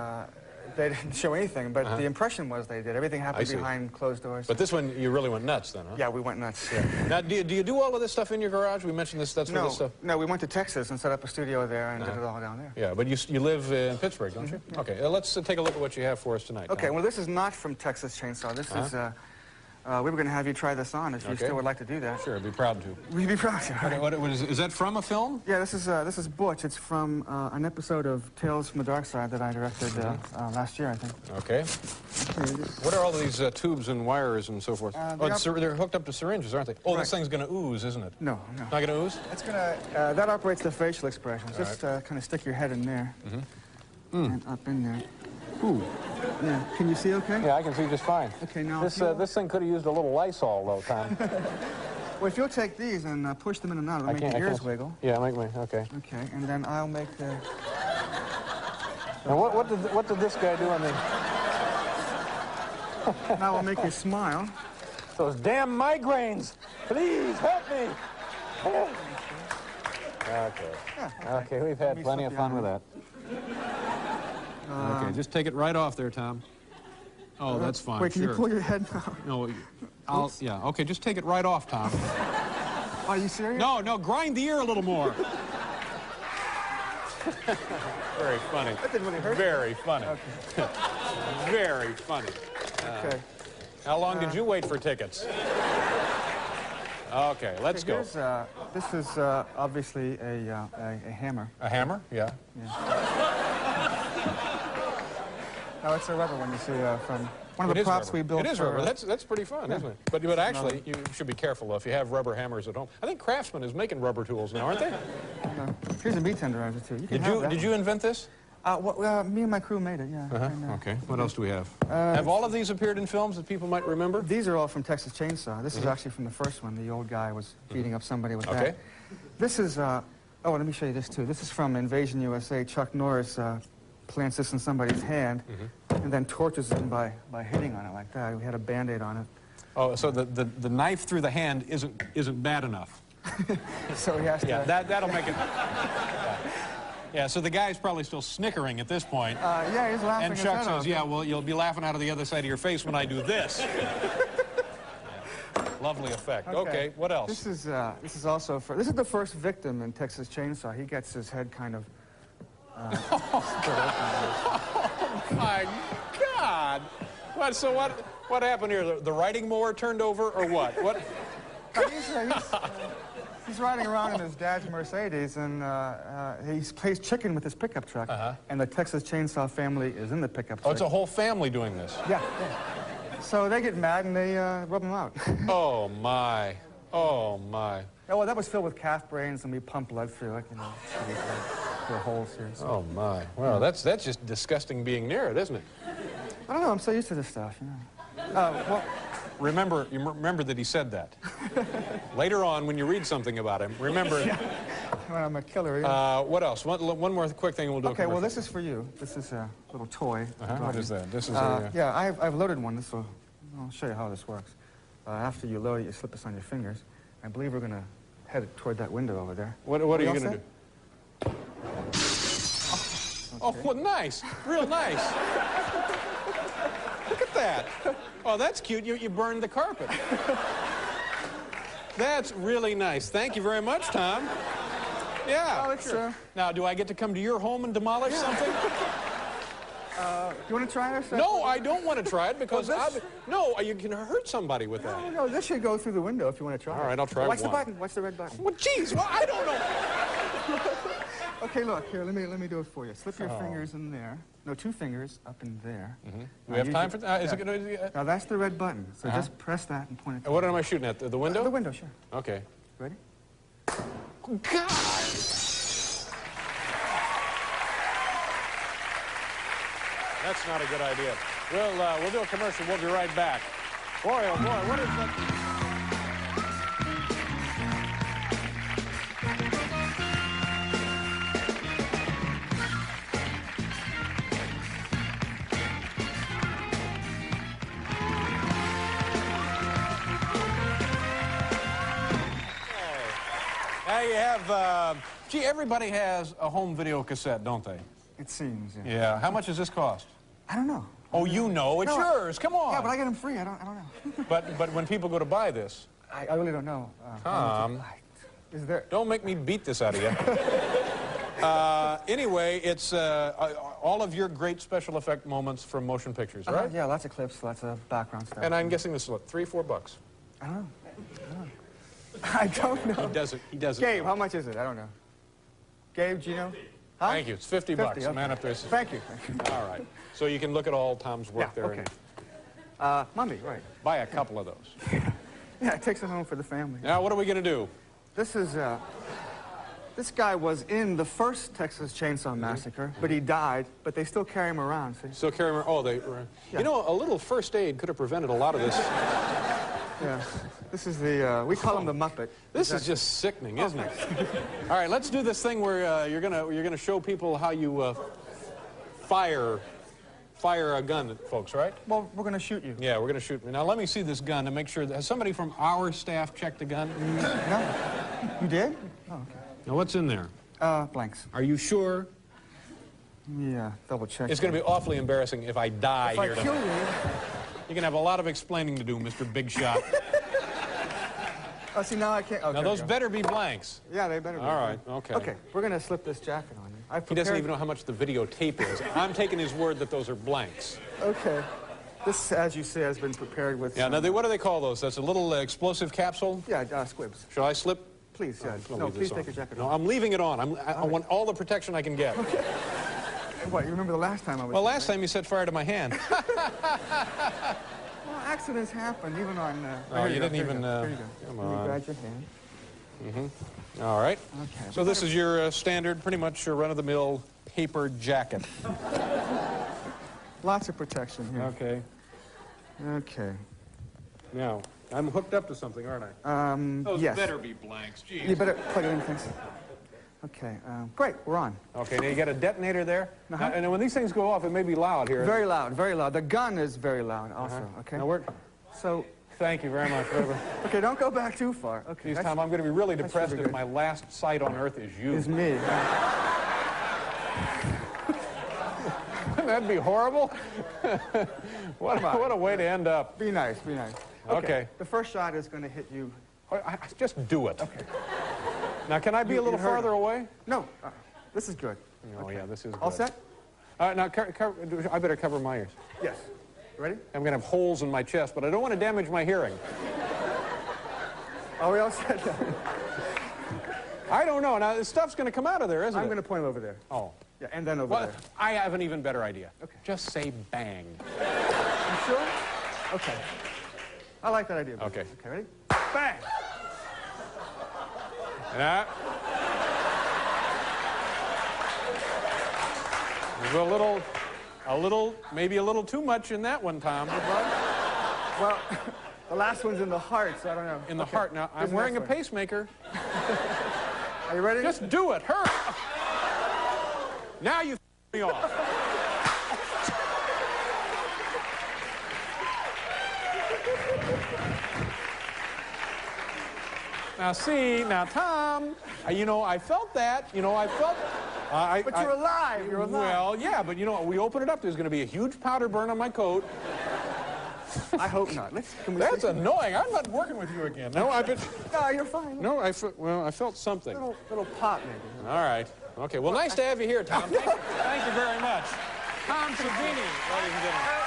They didn't show anything, but the impression was they did. Everything happened behind closed doors. But this one, you really went nuts then, huh? Yeah, we went nuts. Now, do you do all of this stuff in your garage? We mentioned this, that's where this stuff... No, we went to Texas and set up a studio there and did it all down there. Yeah, but you live in Pittsburgh, don't you? Okay, let's take a look at what you have for us tonight. Okay, well, this is not from Texas Chainsaw. This is... we were going to have you try this on if you still would like to do that. Sure, I'd be proud to. We'd be proud to. Okay, is that from a film? Yeah, this is Butch. It's from an episode of Tales from the Dark Side that I directed last year, I think. Okay. What are all these tubes and wires and so forth? They're hooked up to syringes, aren't they? Oh, this thing's going to ooze, isn't it? No. Not going to ooze? It's going to... that operates the facial expressions. Just kind of stick your head in there and up in there. Ooh. Yeah. Can you see okay? Yeah, I can see just fine. Okay, now... This thing could have used a little Lysol, though, Tom. Well, if you'll take these and push them in and out, it'll make your ears wiggle. Yeah, okay. Okay, and then I'll make the... Now, what did this guy do on the... Now I'll make you smile. Those damn migraines! Please, help me! Okay. Okay, we've had plenty of fun with that. Okay, just take it right off there, Tom. Oh, that's fine. Wait, can you pull your head now? No, yeah. Okay, just take it right off, Tom. Are you serious? No, grind the ear a little more. Very funny. That didn't really hurt. Very funny. Okay. Very funny. Okay. How long did you wait for tickets? Okay, let's go. This is obviously a hammer. A hammer? Yeah. No, it's a rubber one, you see, from one of the props we built. It is rubber. That's pretty fun, isn't it? But actually, you should be careful if you have rubber hammers at home. I think Craftsman is making rubber tools now, aren't they? Here's a meat tenderizer, too. Did you invent this? Me and my crew made it, yeah. Okay. What else do we have? Have all of these appeared in films that people might remember? These are all from Texas Chainsaw. This is actually from the first one. The old guy was beating up somebody with that. This is... oh, let me show you this, too. This is from Invasion USA. Chuck Norris plants this in somebody's hand and then tortures them by hitting on it like that. We had a Band-Aid on it. Oh, so the knife through the hand isn't bad enough. So he has to... Yeah, that'll make it... Yeah, so the guy's probably still snickering at this point. Yeah, he's laughing. And Chuck says, yeah, well, you'll be laughing out of the other side of your face when I do this. Lovely effect. Okay, what else? This is also for... This is the first victim in Texas Chainsaw. He gets his head kind of... Oh, my God! What happened here? The writing mower turned over, or what? He's riding around in his dad's Mercedes, and he plays chicken with his pickup truck. And the Texas Chainsaw family is in the pickup truck. Oh, it's a whole family doing this. Yeah. So they get mad and they rub him out. Oh my! Oh my! Oh, well, that was filled with calf brains, and we pumped blood through it, you know, through holes here. So. Oh my! Well, that's just disgusting being near it, isn't it? I don't know. I'm so used to this stuff, you know. Well, remember that he said that. Later on, when you read something about him, remember... Well, I'm a killer. Yeah. What else? One more quick thing and we'll do Okay, a well, commercial. this is for you. This is a little toy. What is that? This is Yeah, I've loaded one. I'll show you how this works. After you load it, you slip this on your fingers. I believe we're going to head toward that window over there. What are you all going to set? do? Oh, well, nice. Real nice. Look at that. Oh, that's cute. You burned the carpet. That's really nice. Thank you very much, Tom. Yeah. Oh, sure. Now, do I get to come to your home and demolish something? You want to try this? No, I don't want to try it because Well, no, you can hurt somebody with that. No, this should go through the window if you want to try it. All right, I'll try Watch one. the button. Watch the red button. Well, geez, well, I don't know. Okay, look here. Let me do it for you. Slip your fingers in there. No, 2 fingers up in there. Do we have time for that? Is it gonna, Now that's the red button. So just press that and point it. what am I shooting at? The window? The window, sure. Okay. Ready? God! That's not a good idea. We'll do a commercial. We'll be right back. Boy, oh boy, what is that? Now you have, gee, everybody has a home video cassette, don't they? It seems, yeah. Yeah. How much does this cost? I don't know. Oh, you know. It's No, yours. Come on. Yeah, but I get them free. I don't know. But when people go to buy this, I really don't know. Tom, Is there... don't make me beat this out of you. Anyway, it's all of your great special effect moments from motion pictures, right? Yeah, lots of clips, lots of background stuff. And I'm guessing this is what, $3 or $4? I don't know. I don't know. He doesn't. Gabe, how much is it? I don't know. Gabe, do you know? Huh? Thank you. It's $50. Okay. Man up there. Thank you. All right. So you can look at all Tom's work Yeah, there okay. and Monday, right. buy a couple of those. Yeah, it takes it home for the family. Now, what are we going to do? This is, this guy was in the first Texas Chainsaw Massacre, but he died, but they still carry him around, see? Still carry him. Oh, they. Yeah. You know, a little first aid could have prevented a lot of this. Yeah. This is the, we call him the Muppet. This is just sickening, isn't it? All right, let's do this thing where you're gonna show people how you fire a gun at folks, right? Well, we're going to shoot you. Yeah, we're gonna shoot. Now let me see this gun to make sure. Has somebody from our staff checked the gun? No? You did? Oh, okay. Now what's in there? Blanks. Are you sure? Yeah, double check. It's gonna be awfully embarrassing if I die If I here kill tonight. you... You're gonna have a lot of explaining to do, Mr. Big Shot. Oh, see, now I can't... Okay, Now those go. better be blanks. Yeah, they better be. All right, okay. Okay, we're going to slip this jacket on you. I've He doesn't prepared- even know how much the videotape is. I'm taking his word that those are blanks. Okay. This, as you say, has been prepared with... Yeah, some- now what do they call those? That's a little explosive capsule? Yeah, squibs. Shall I slip? Please, yeah. I'll No, leave please this take on. your jacket No, off. I'm leaving it on. I want all the protection I can get. What, you remember the last time I was... Well, last time you set fire to my hand. Well, accidents happen, even on... Oh, here you go, didn't here even, you go, here you come go. Let me on. grab your hand. All right. Okay. So this is your standard, pretty much your run-of-the-mill paper jacket. Lots of protection here. Okay. Okay. Now, I'm hooked up to something, aren't I? Those yes. better be blanks. Geez. You better plug it in, please. Okay, great, we're on. Okay, now you got a detonator there. Uh-huh. Now, and when these things go off, it may be loud here. Very loud, very loud. The gun is very loud also, okay? Now we're... So, Thank you very much. okay, don't go back too far. Okay, Geez, Tom, I'm going to be really that should depressed be if good. my last sight on Earth is you. is me. That'd be horrible. What a way to end up. Be nice, be nice. Okay. The first shot is going to hit you. Just do it. Okay. Now, can I be a little you heard farther him. away? No, this is good. Oh, yeah, this is good. All set? Now, I better cover my ears. Yes. Ready? I'm going to have holes in my chest, but I don't want to damage my hearing. Are we all set? I don't know. Now, this stuff's going to come out of there, isn't I'm it? going to point over there. Oh. Yeah, and then over Well, there. I have an even better idea. Okay. Just say bang. You sure? Okay. I like that idea. Bruce. Okay. Okay, ready? Bang! Yeah. There's maybe a little too much in that one, Tom. Well, The last one's in the heart, so I don't know. In the Okay. heart. Now, Here's I'm the wearing a next one. pacemaker. Are you ready? Just do it. Hurry. Now you me off. Now, see, now, Tom, you know, I felt that. You know, I felt... But you're alive. You're alive. Well, yeah, but, you know, we open it up. There's going to be a huge powder burn on my coat. I hope not. Can we That's say annoying. I'm not working with you again. No, I've been... No, you're fine. No, I felt something. Little pop, maybe. All right. Okay, well, nice to have you here, Tom. Thank you very much. Tom Savini, ladies and gentlemen.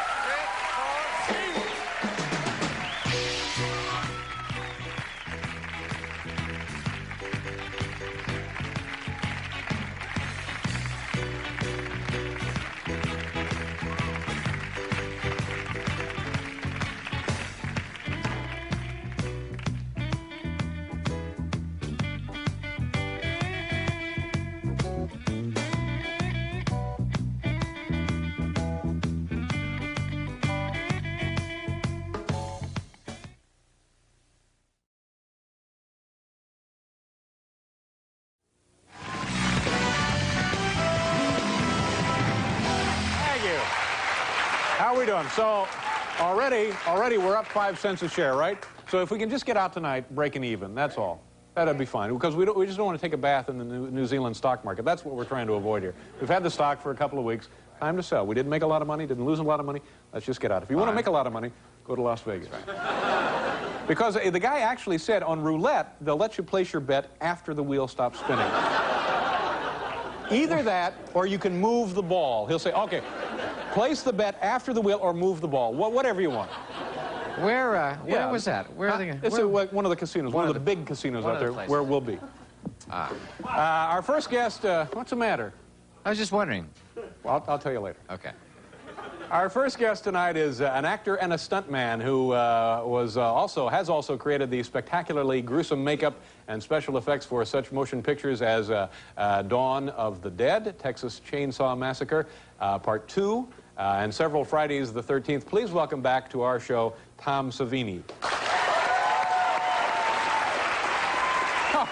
How are we doing? So already we're up 5 cents a share, right? So if we can just get out tonight breaking even, that's all. That'd be fine, because we just don't want to take a bath in the New Zealand stock market. That's what we're trying to avoid here. We've had the stock for a couple of weeks. Time to sell. We didn't make a lot of money, didn't lose a lot of money. Let's just get out. If you want to make a lot of money, go to Las Vegas. Because the guy actually said on roulette, they'll let you place your bet after the wheel stops spinning. Either that, or you can move the ball. He'll say, okay, place the bet after the wheel or move the ball. Whatever you want. Where was that? Where are they? It's one of the casinos, one of the big casinos out there where we'll be. Our first guest, what's the matter? I was just wondering. Well, I'll tell you later. Okay. Our first guest tonight is an actor and a stuntman who has also created the spectacularly gruesome makeup and special effects for such motion pictures as Dawn of the Dead, Texas Chainsaw Massacre, Part 2, and several Fridays the 13th. Please welcome back to our show, Tom Savini.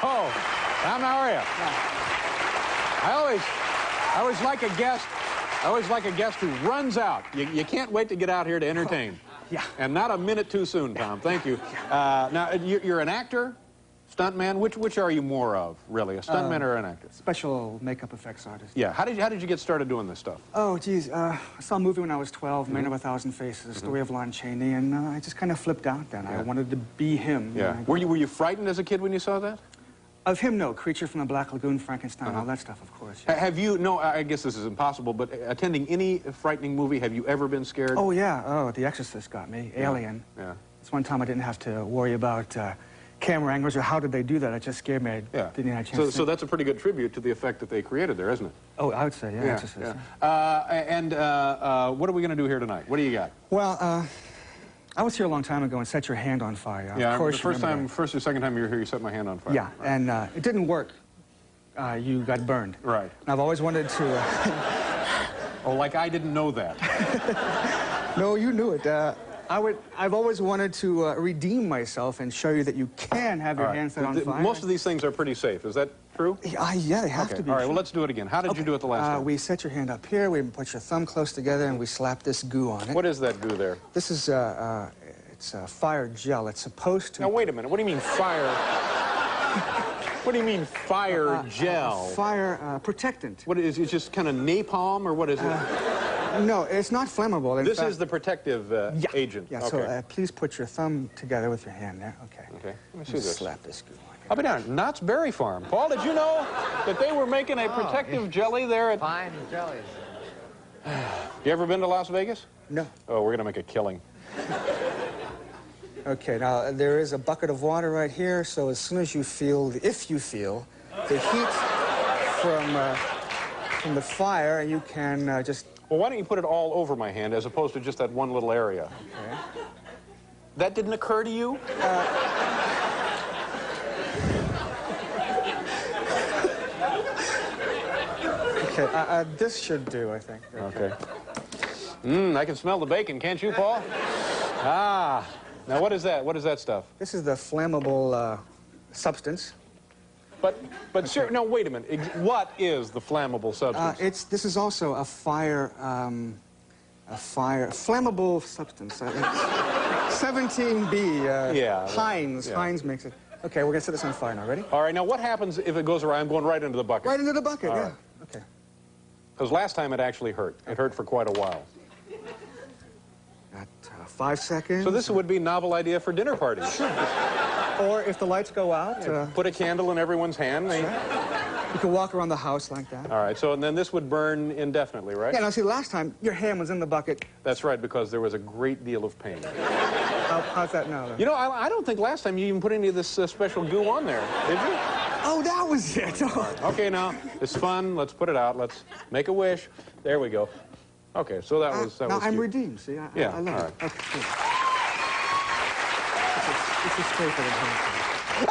Oh, Tom, how are you? I always like a guest who runs out. You can't wait to get out here to entertain. Yeah. And not a minute too soon, Tom. Thank you. Now, you're an actor, stuntman. Which are you more of, really, a stuntman or an actor? Special makeup effects artist. Yeah. How did you get started doing this stuff? Oh, geez. I saw a movie when I was 12, Man of a Thousand Faces, the story of Lon Chaney, and I just kind of flipped out then. I wanted to be him. Yeah. Were you frightened as a kid when you saw that? Of him, no. Creature from the Black Lagoon, Frankenstein, all that stuff, of course. Yeah. Have you, no, I guess this is impossible, but attending any frightening movie, have you ever been scared? Oh, yeah. Oh, The Exorcist got me. Alien. Yeah. It's one time I didn't have to worry about camera angles or how did they do that. It just scared me. I didn't have a chance So that's a pretty good tribute to the effect that they created there, isn't it? Oh, I would say, yeah, Exorcist. Yeah. What are we going to do here tonight? What do you got? Well, I was here a long time ago and set your hand on fire. Yeah, of course, the first or second time you were here, you set my hand on fire. Yeah, and it didn't work. You got burned. Right. And I've always wanted to... Oh, like I didn't know that. No, you knew it. I've always wanted to redeem myself and show you that you can have your hand set on fire. Most of these things are pretty safe. Is that true? Yeah, they have to be. All right, well, let's do it again. How did you do it the last time? We set your hand up here, we put your thumb close together, and we slap this goo on it. What is that goo there? This is, it's fire gel. It's supposed to... Now, wait a minute. What do you mean fire? What do you mean fire gel? Fire protectant. What is it? Just kind of napalm, or what is it? No, it's not flammable. In this fact, is the protective agent. Yeah, okay. so please put your thumb together with your hand there. Okay. Okay, let me see this. Slap this goo on. I'll be down. Knott's Berry Farm. Paul, did you know that they were making a protective jelly there at... Fine jellies. You ever been to Las Vegas? No. Oh, we're going to make a killing. Okay, now there is a bucket of water right here, so as soon as you feel, if you feel, the heat from the fire, you can just... Well, why don't you put it all over my hand as opposed to just that one little area? Okay. That didn't occur to you? Okay, this should do, I think. Okay. I can smell the bacon, can't you, Paul? Ah. Now, what is that? What is that stuff? This is the flammable substance. But sir, no, wait a minute. What is the flammable substance? This is also a flammable substance. It's 17B. Yeah. Heinz. Yeah. Heinz makes it. Okay, we're gonna set this on fire now. Ready? All right. Now, what happens if it goes around? I'm going right into the bucket. Right into the bucket. All Yeah. right. Okay. Because last time it actually hurt. It hurt for quite a while. Got 5 seconds. So this would be a novel idea for dinner parties. Or if the lights go out, Put a candle in everyone's hand. you can walk around the house like that. All right. So and then this would burn indefinitely, right? Yeah. Now see, last time your hand was in the bucket. That's right, because there was a great deal of pain. How's that now? Then? You know, I don't think last time you even put any of this special goo on there, did you? Oh, that was it. Oh. Okay, now, it's fun. Let's put it out. Let's make a wish. There we go. Okay, so that was now I'm cute. redeemed. See, I Yeah, love all it. right. Okay, good. This is straight for the hand.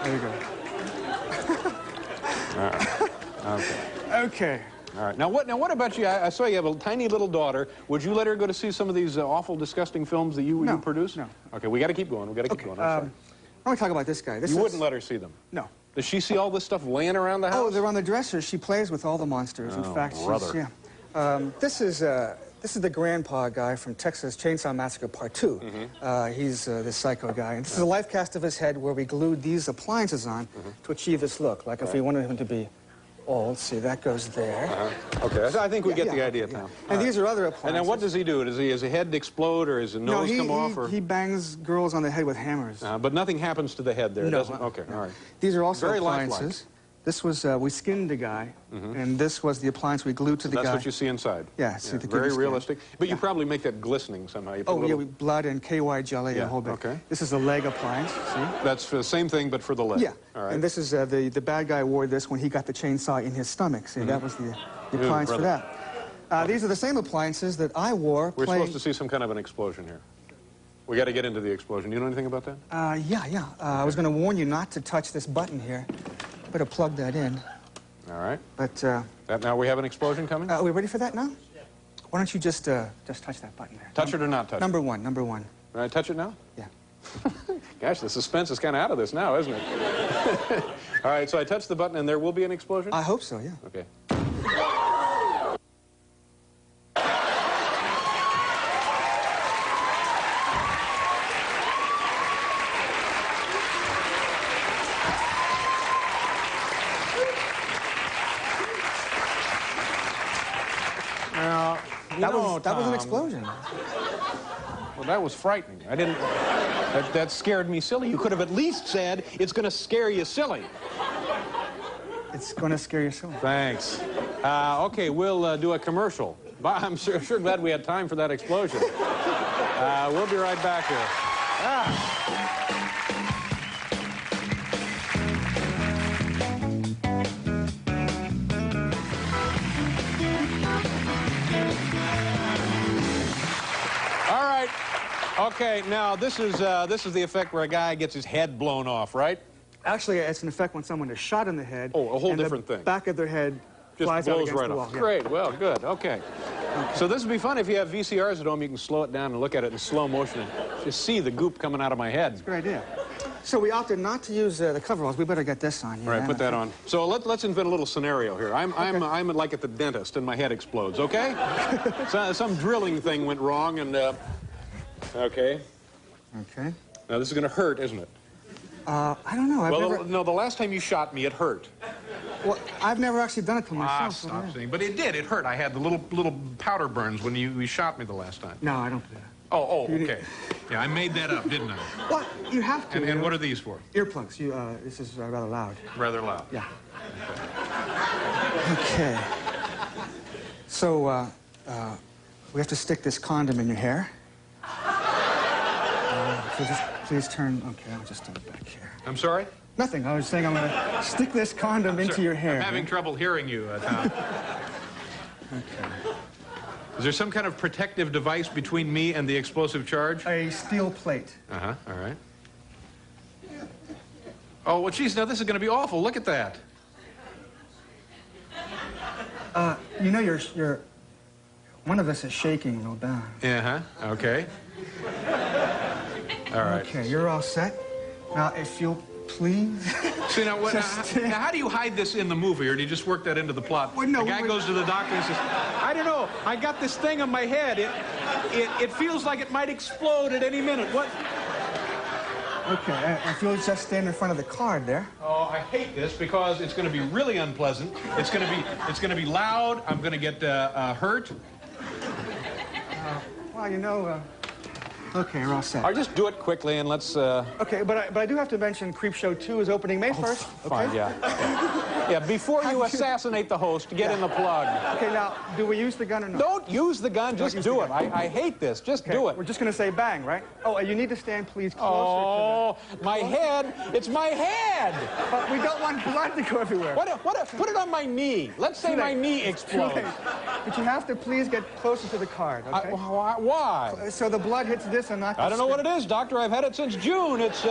There you go. All right. Okay. Okay. All right. Now what about you? I saw you have a tiny little daughter. Would you let her go to see some of these awful, disgusting films that you produce? No. Okay, we got to keep going. We got to keep going. I'm sorry. I want to talk about this guy. You wouldn't let her see them? No. Does she see all this stuff laying around the house? Oh, they're on the dresser. She plays with all the monsters. In fact, brother. This is the grandpa guy from Texas Chainsaw Massacre Part 2. He's this psycho guy. And this is a life cast of his head where we glued these appliances on to achieve this look. Like if we wanted him to be old, see, that goes there. Okay, so I think we get the idea, Tom. And these are other appliances. And then what does he do? Does his head explode or his nose come off? Or? He bangs girls on the head with hammers. But nothing happens to the head there, No. doesn't? Okay, all right. These are also Very appliances. lifelike. This was, we skinned the guy, and this was the appliance we glued to the guy. That's what you see inside. Yeah, see the very skin. realistic. But you probably make that glistening somehow. You put a Oh, little... yeah, blood and KY jelly and a whole bit. okay. This is a leg appliance, see? That's the same thing, but for the leg. Yeah. All right. And this is, the bad guy wore this when he got the chainsaw in his stomach. See, that was the appliance for brother. that. These are the same appliances that I wore We're playing... supposed to see some kind of an explosion here. We got to get into the explosion. You know anything about that? Yeah. I was going to warn you not to touch this button here. Better plug that in. All right. But, Now we have an explosion coming? are we ready for that now? Why don't you just touch that button there? Touch it or not touch it? Number one. All right, touch it now? Yeah. Gosh, the suspense is kind of out of this now, isn't it? All right, so I touch the button and there will be an explosion? I hope so, yeah. Okay. Now, That was an Tom, explosion. Well, that was frightening. I didn't... That scared me silly. You could have at least said, it's going to scare you silly. It's going to scare you so. Thanks. Okay, we'll do a commercial. I'm sure glad we had time for that explosion. We'll be right back here. All right. Okay, now this is the effect where a guy gets his head blown off, right? Actually, it's an effect when someone is shot in the head. Oh, a whole and different the thing. back of their head Just flies out blows against right the wall. off. Yeah. Great, well, good, okay. So this would be fun if you have VCRs at home. You can slow it down and look at it in slow motion and just see the goop coming out of my head. Good idea. So we opted not to use the coveralls. We better get this on. All right, put that on. So let's invent a little scenario here. I'm like at the dentist and my head explodes, okay? Some drilling thing went wrong and, okay. Okay. Now this is going to hurt, isn't it? I don't know. No, the last time you shot me, it hurt. Well, I've never actually done it to myself. Stop saying. But it did. It hurt. I had the little powder burns when you shot me the last time. No, I don't do that. Oh, okay. Yeah, I made that up, didn't I? Well, you have to. And what are these for? Earplugs. This is rather loud. Rather loud. Yeah. Okay. So, we have to stick this condom in your hair. So just please turn. Okay, I'll just turn it back here. I'm sorry? Nothing. I was saying I'm going to stick this condom into your hair. I'm having trouble hearing you, Tom. Okay. Is there some kind of protective device between me and the explosive charge? A steel plate. Uh-huh, all right. Oh, well, geez, now this is going to be awful. Look at that. You know, your One of us is shaking, no doubt. Okay. All right. Okay, you're all set. Now, if you'll please. See, now, now, how do you hide this in the movie, or do you just work that into the plot? Well, no, the guy goes to the doctor and says, I don't know, I got this thing on my head. It feels like it might explode at any minute. What? Okay, if you'll just stand in front of the card there. Oh, I hate this because it's going to be really unpleasant. It's going to be loud. I'm going to get hurt. Well, you know, okay, you're all set. I'll just do it quickly and let's... Okay, but I do have to mention Creepshow 2 is opening May 1st. Okay? Fine, yeah. Yeah, before you assassinate the host, get in the plug. Okay, now, do we use the gun or not? Don't use the gun, just do it. I hate this. Just do it. We're just going to say bang, right? Oh, you need to stand, please, closer to my head. It's my head. But we don't want blood to go everywhere. Put it on my knee. Let's say my knee explodes. But you have to please get closer to the card, okay? Why? So the blood hits this and not the I don't know what it is, doctor. I've had it since June. It's,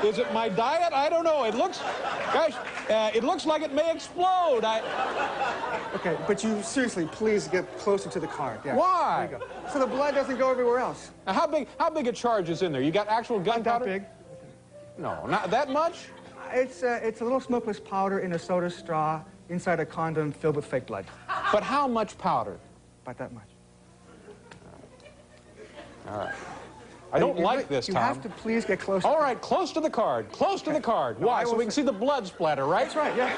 is it my diet? I don't know. It looks, gosh, it looks like it may explode. Okay, but you seriously, please get closer to the card. Yeah. Why? There you go. So the blood doesn't go everywhere else. Now, how big a charge is in there? You got actual gunpowder? Not that big. No, not that much? It's a little smokeless powder in a soda straw inside a condom filled with fake blood. But how much powder? About that much. All right. I don't like this, Tom. You have to please get closer. All right, close to the card. Close to the card. Why? So we can see the blood splatter, right? That's right, yeah.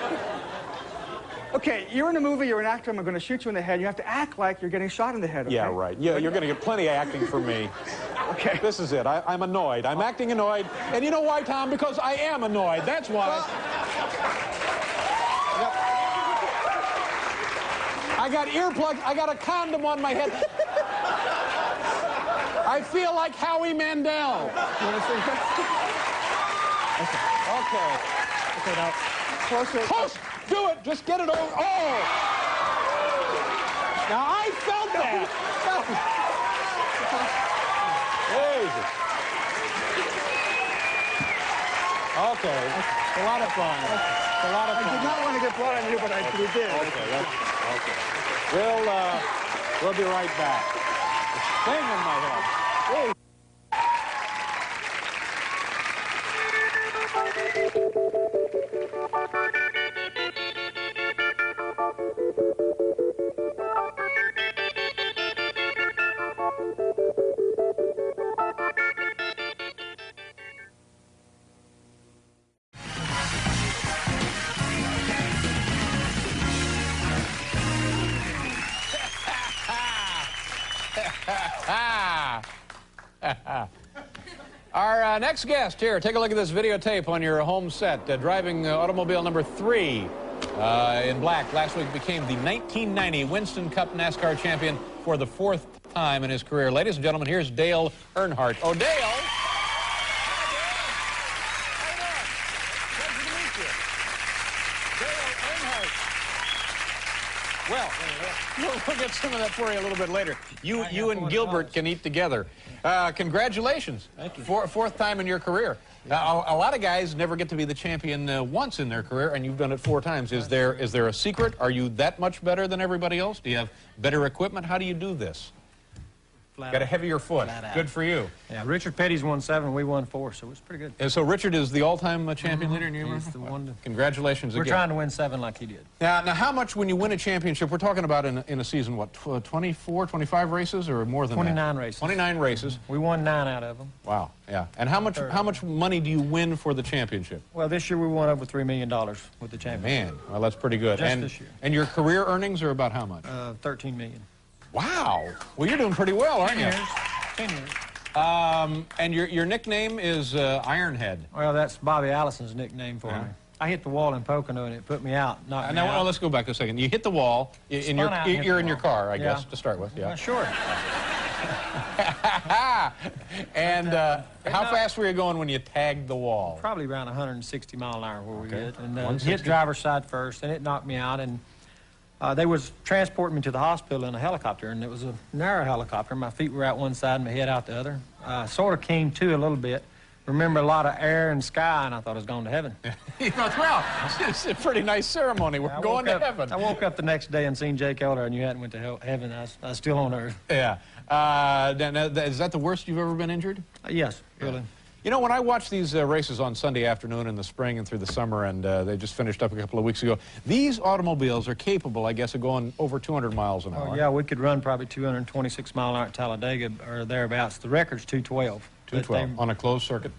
Okay, you're in a movie, you're an actor, I'm going to shoot you in the head. You have to act like you're getting shot in the head, okay? Yeah, right. Yeah, you're going to get plenty of acting from me. Okay. This is it. I'm annoyed. I'm acting annoyed. And you know why, Tom? Because I am annoyed. That's why. I got earplugs. I got a condom on my head. I feel like Howie Mandel. You want to see that? Okay. Okay, now, closer. Close. Do it. Just get it over. Oh. Now, I felt that. Jesus. Okay. It's a lot of fun. It's a lot of fun. I did not want to get blood on you, but we did. Okay. Okay. We'll be right back. It's thing in my head. Whoa. Our next guest here, take a look at this videotape on your home set. Driving automobile number 3 in black. Last week became the 1990 Winston Cup NASCAR champion for the 4th time in his career. Ladies and gentlemen, here's Dale Earnhardt. Oh, Dale! Well, we'll get some of that for you a little bit later. You and Gilbert can eat together. Congratulations. Thank you. Fourth time in your career. Now, a lot of guys never get to be the champion once in their career, and you've done it 4 times. Is there a secret? Are you that much better than everybody else? Do you have better equipment? How do you do this? Got a heavier foot. Good for you. Yeah, Richard Petty's won 7, we won 4, so it's pretty good. And so Richard is the all-time champion leader in your He's the one. Congratulations We're again. trying to win 7 like he did. Now, how much when you win a championship? We're talking about in a season, what, 24, 25 races or more than 29 that? races. 29 races. We won 9 out of them. Wow, yeah. And how much money do you win for the championship? Well, this year we won over $3 million with the championship. Man, well, that's pretty good. Just this year. And your career earnings are about how much? $13 million. Wow. Well, you're doing pretty well, aren't you? 10 years. And your nickname is Ironhead. Well, that's Bobby Allison's nickname for me. I hit the wall in Pocono and it put me out, knocked me out. Let's go back a second. You hit the wall. You're in your car, I guess, to start with. Yeah. Sure. And how fast were you going when you tagged the wall? Probably around 160 mile an hour where we hit. And 160? hit driver's side first, and it knocked me out. And they was transporting me to the hospital in a helicopter, and it was a narrow helicopter. My feet were out one side and my head out the other. Sort of came to a little bit, remember a lot of air and sky, and I thought I was going to heaven. You thought, well, it's a pretty nice ceremony. We're going to heaven. I woke up the next day and seen Jake Elder, and you hadn't went to heaven. I was still on earth. Yeah. Is that the worst you've ever been injured? Yes, really. You know, when I watch these races on Sunday afternoon in the spring and through the summer, and they just finished up a couple of weeks ago, these automobiles are capable, I guess, of going over 200 miles an hour. Oh, yeah, we could run probably 226 mile an hour at Talladega or thereabouts. The record's 212. 212 on a closed circuit.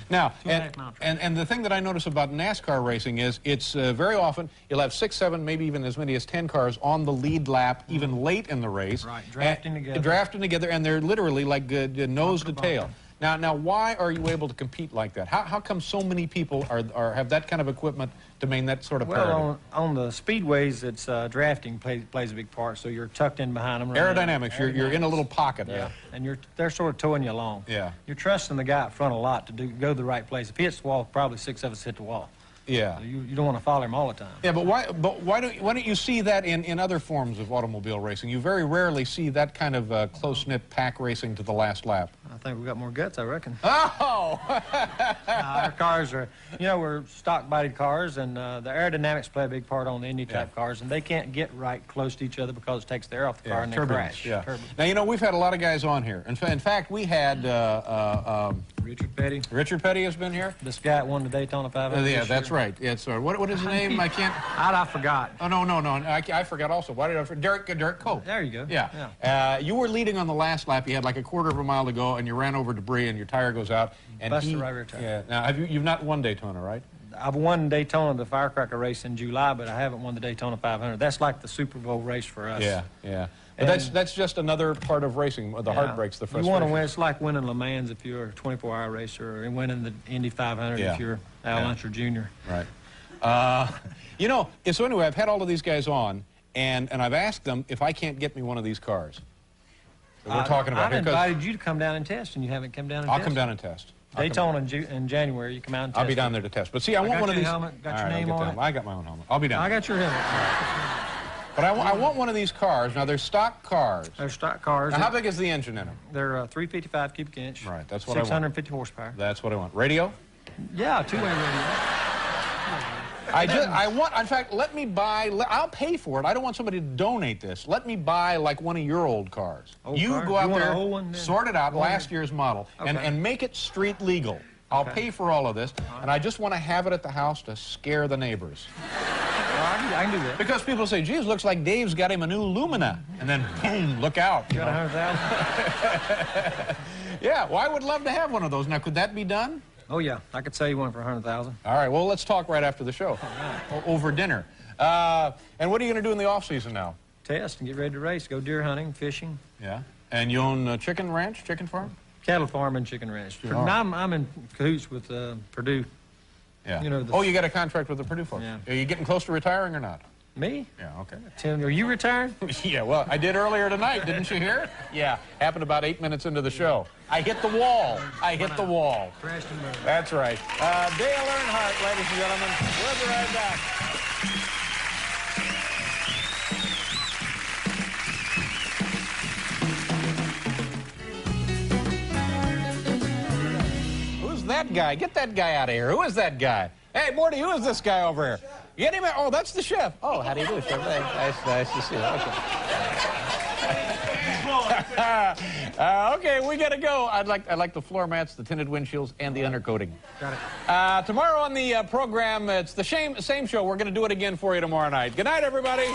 Now, and the thing that I notice about NASCAR racing is it's very often you'll have 6, 7, maybe even as many as 10 cars on the lead lap, even late in the race. Right, drafting together. Drafting together, and they're literally like nose to tail. Now, why are you able to compete like that? How come so many people have that kind of equipment to maintain that sort of parity? Well, on the speedways, it's drafting plays a big part, so you're tucked in behind them. Aerodynamics, you're in a little pocket. Yeah, and they're sort of towing you along. Yeah. You're trusting the guy up front a lot to go the right place. If he hits the wall, probably 6 of us hit the wall. Yeah. So you don't want to follow him all the time. Yeah, but why don't you see that in other forms of automobile racing? You very rarely see that kind of close-knit pack racing to the last lap. I think we got more guts, I reckon. Oh! Our cars are, we're stock-bodied cars, and the aerodynamics play a big part on the Indy-type cars, and they can't get right close to each other because it takes the air off the car and they crash. Yeah. Now, we've had a lot of guys on here. In fact, we had Richard Petty. Richard Petty has been here. This guy won the Daytona 500 Yeah, that's right. Yeah, sorry. What is his name? I can't. I forgot. Oh, no. I forgot also. Why did I forget? Derek Cope. There you go. Yeah. You were leading on the last lap. You had like a quarter of a mile to go, and you ran over debris, and your tire goes out. And Busted right rear tire. Yeah. Now, you've not won Daytona, right? I've won Daytona, the firecracker race in July, but I haven't won the Daytona 500. That's like the Super Bowl race for us. Yeah. But that's just another part of racing, the heartbreaks, the frustration. You want to win. It's like winning Le Mans if you're a 24-hour racer, or winning the Indy 500 if you're Al Unser Jr. Right. So anyway, I've had all of these guys on, and I've asked them if I can't get me one of these cars that we're talking about here. I've invited you to come down and test, and you haven't come down and test. I'll come down and test. Daytona in January, you come out and test. I'll be down there to test. But see, I want one of these. Helmet, got your name on it. I got my own helmet. I'll be down. I got your helmet. But I want one of these cars. Now, they're stock cars. They're stock cars. Now, how big is the engine in them? They're 355 cubic inch. Right, that's what I want. 650 horsepower. That's what I want. Radio? Yeah, two-way radio. In fact, let me buy, I'll pay for it. I don't want somebody to donate this. Let me buy like one of your old cars. You go out there, sort it out, last year's model, and make it street legal. I'll pay for all of this, and I just want to have it at the house to scare the neighbors. I can do that. Because people say, geez, looks like Dave's got him a new Lumina. And then, boom, look out. You got 100,000? Yeah, well, I would love to have one of those. Now, could that be done? Oh, yeah. I could sell you one for 100,000. All right, well, let's talk right after the show. Over dinner. And what are you going to do in the off-season now? Test and get ready to race. Go deer hunting, fishing. Yeah. And you own a chicken ranch, chicken farm? Cattle farm and chicken ranch. I'm in cahoots with Purdue. Yeah. You you got a contract with the Purdue folks. Yeah. Are you getting close to retiring or not? Me? Yeah, okay. Tim, are you retired? Yeah, well, I did earlier tonight. Didn't you hear it? Yeah, happened about 8 minutes into the show. I hit the wall. Crashed and burned. That's right. Dale Earnhardt, ladies and gentlemen. We'll be right back. Who's that guy? Get that guy out of here. Who is that guy? Hey, Morty, who is this guy over here? You get him? Oh, that's the chef. Oh, how do you do, Chef? Nice to see you. Okay. Okay, we gotta go. I'd like the floor mats, the tinted windshields, and the undercoating. Got it. Tomorrow on the program, it's the same show. We're gonna do it again for you tomorrow night. Good night, everybody.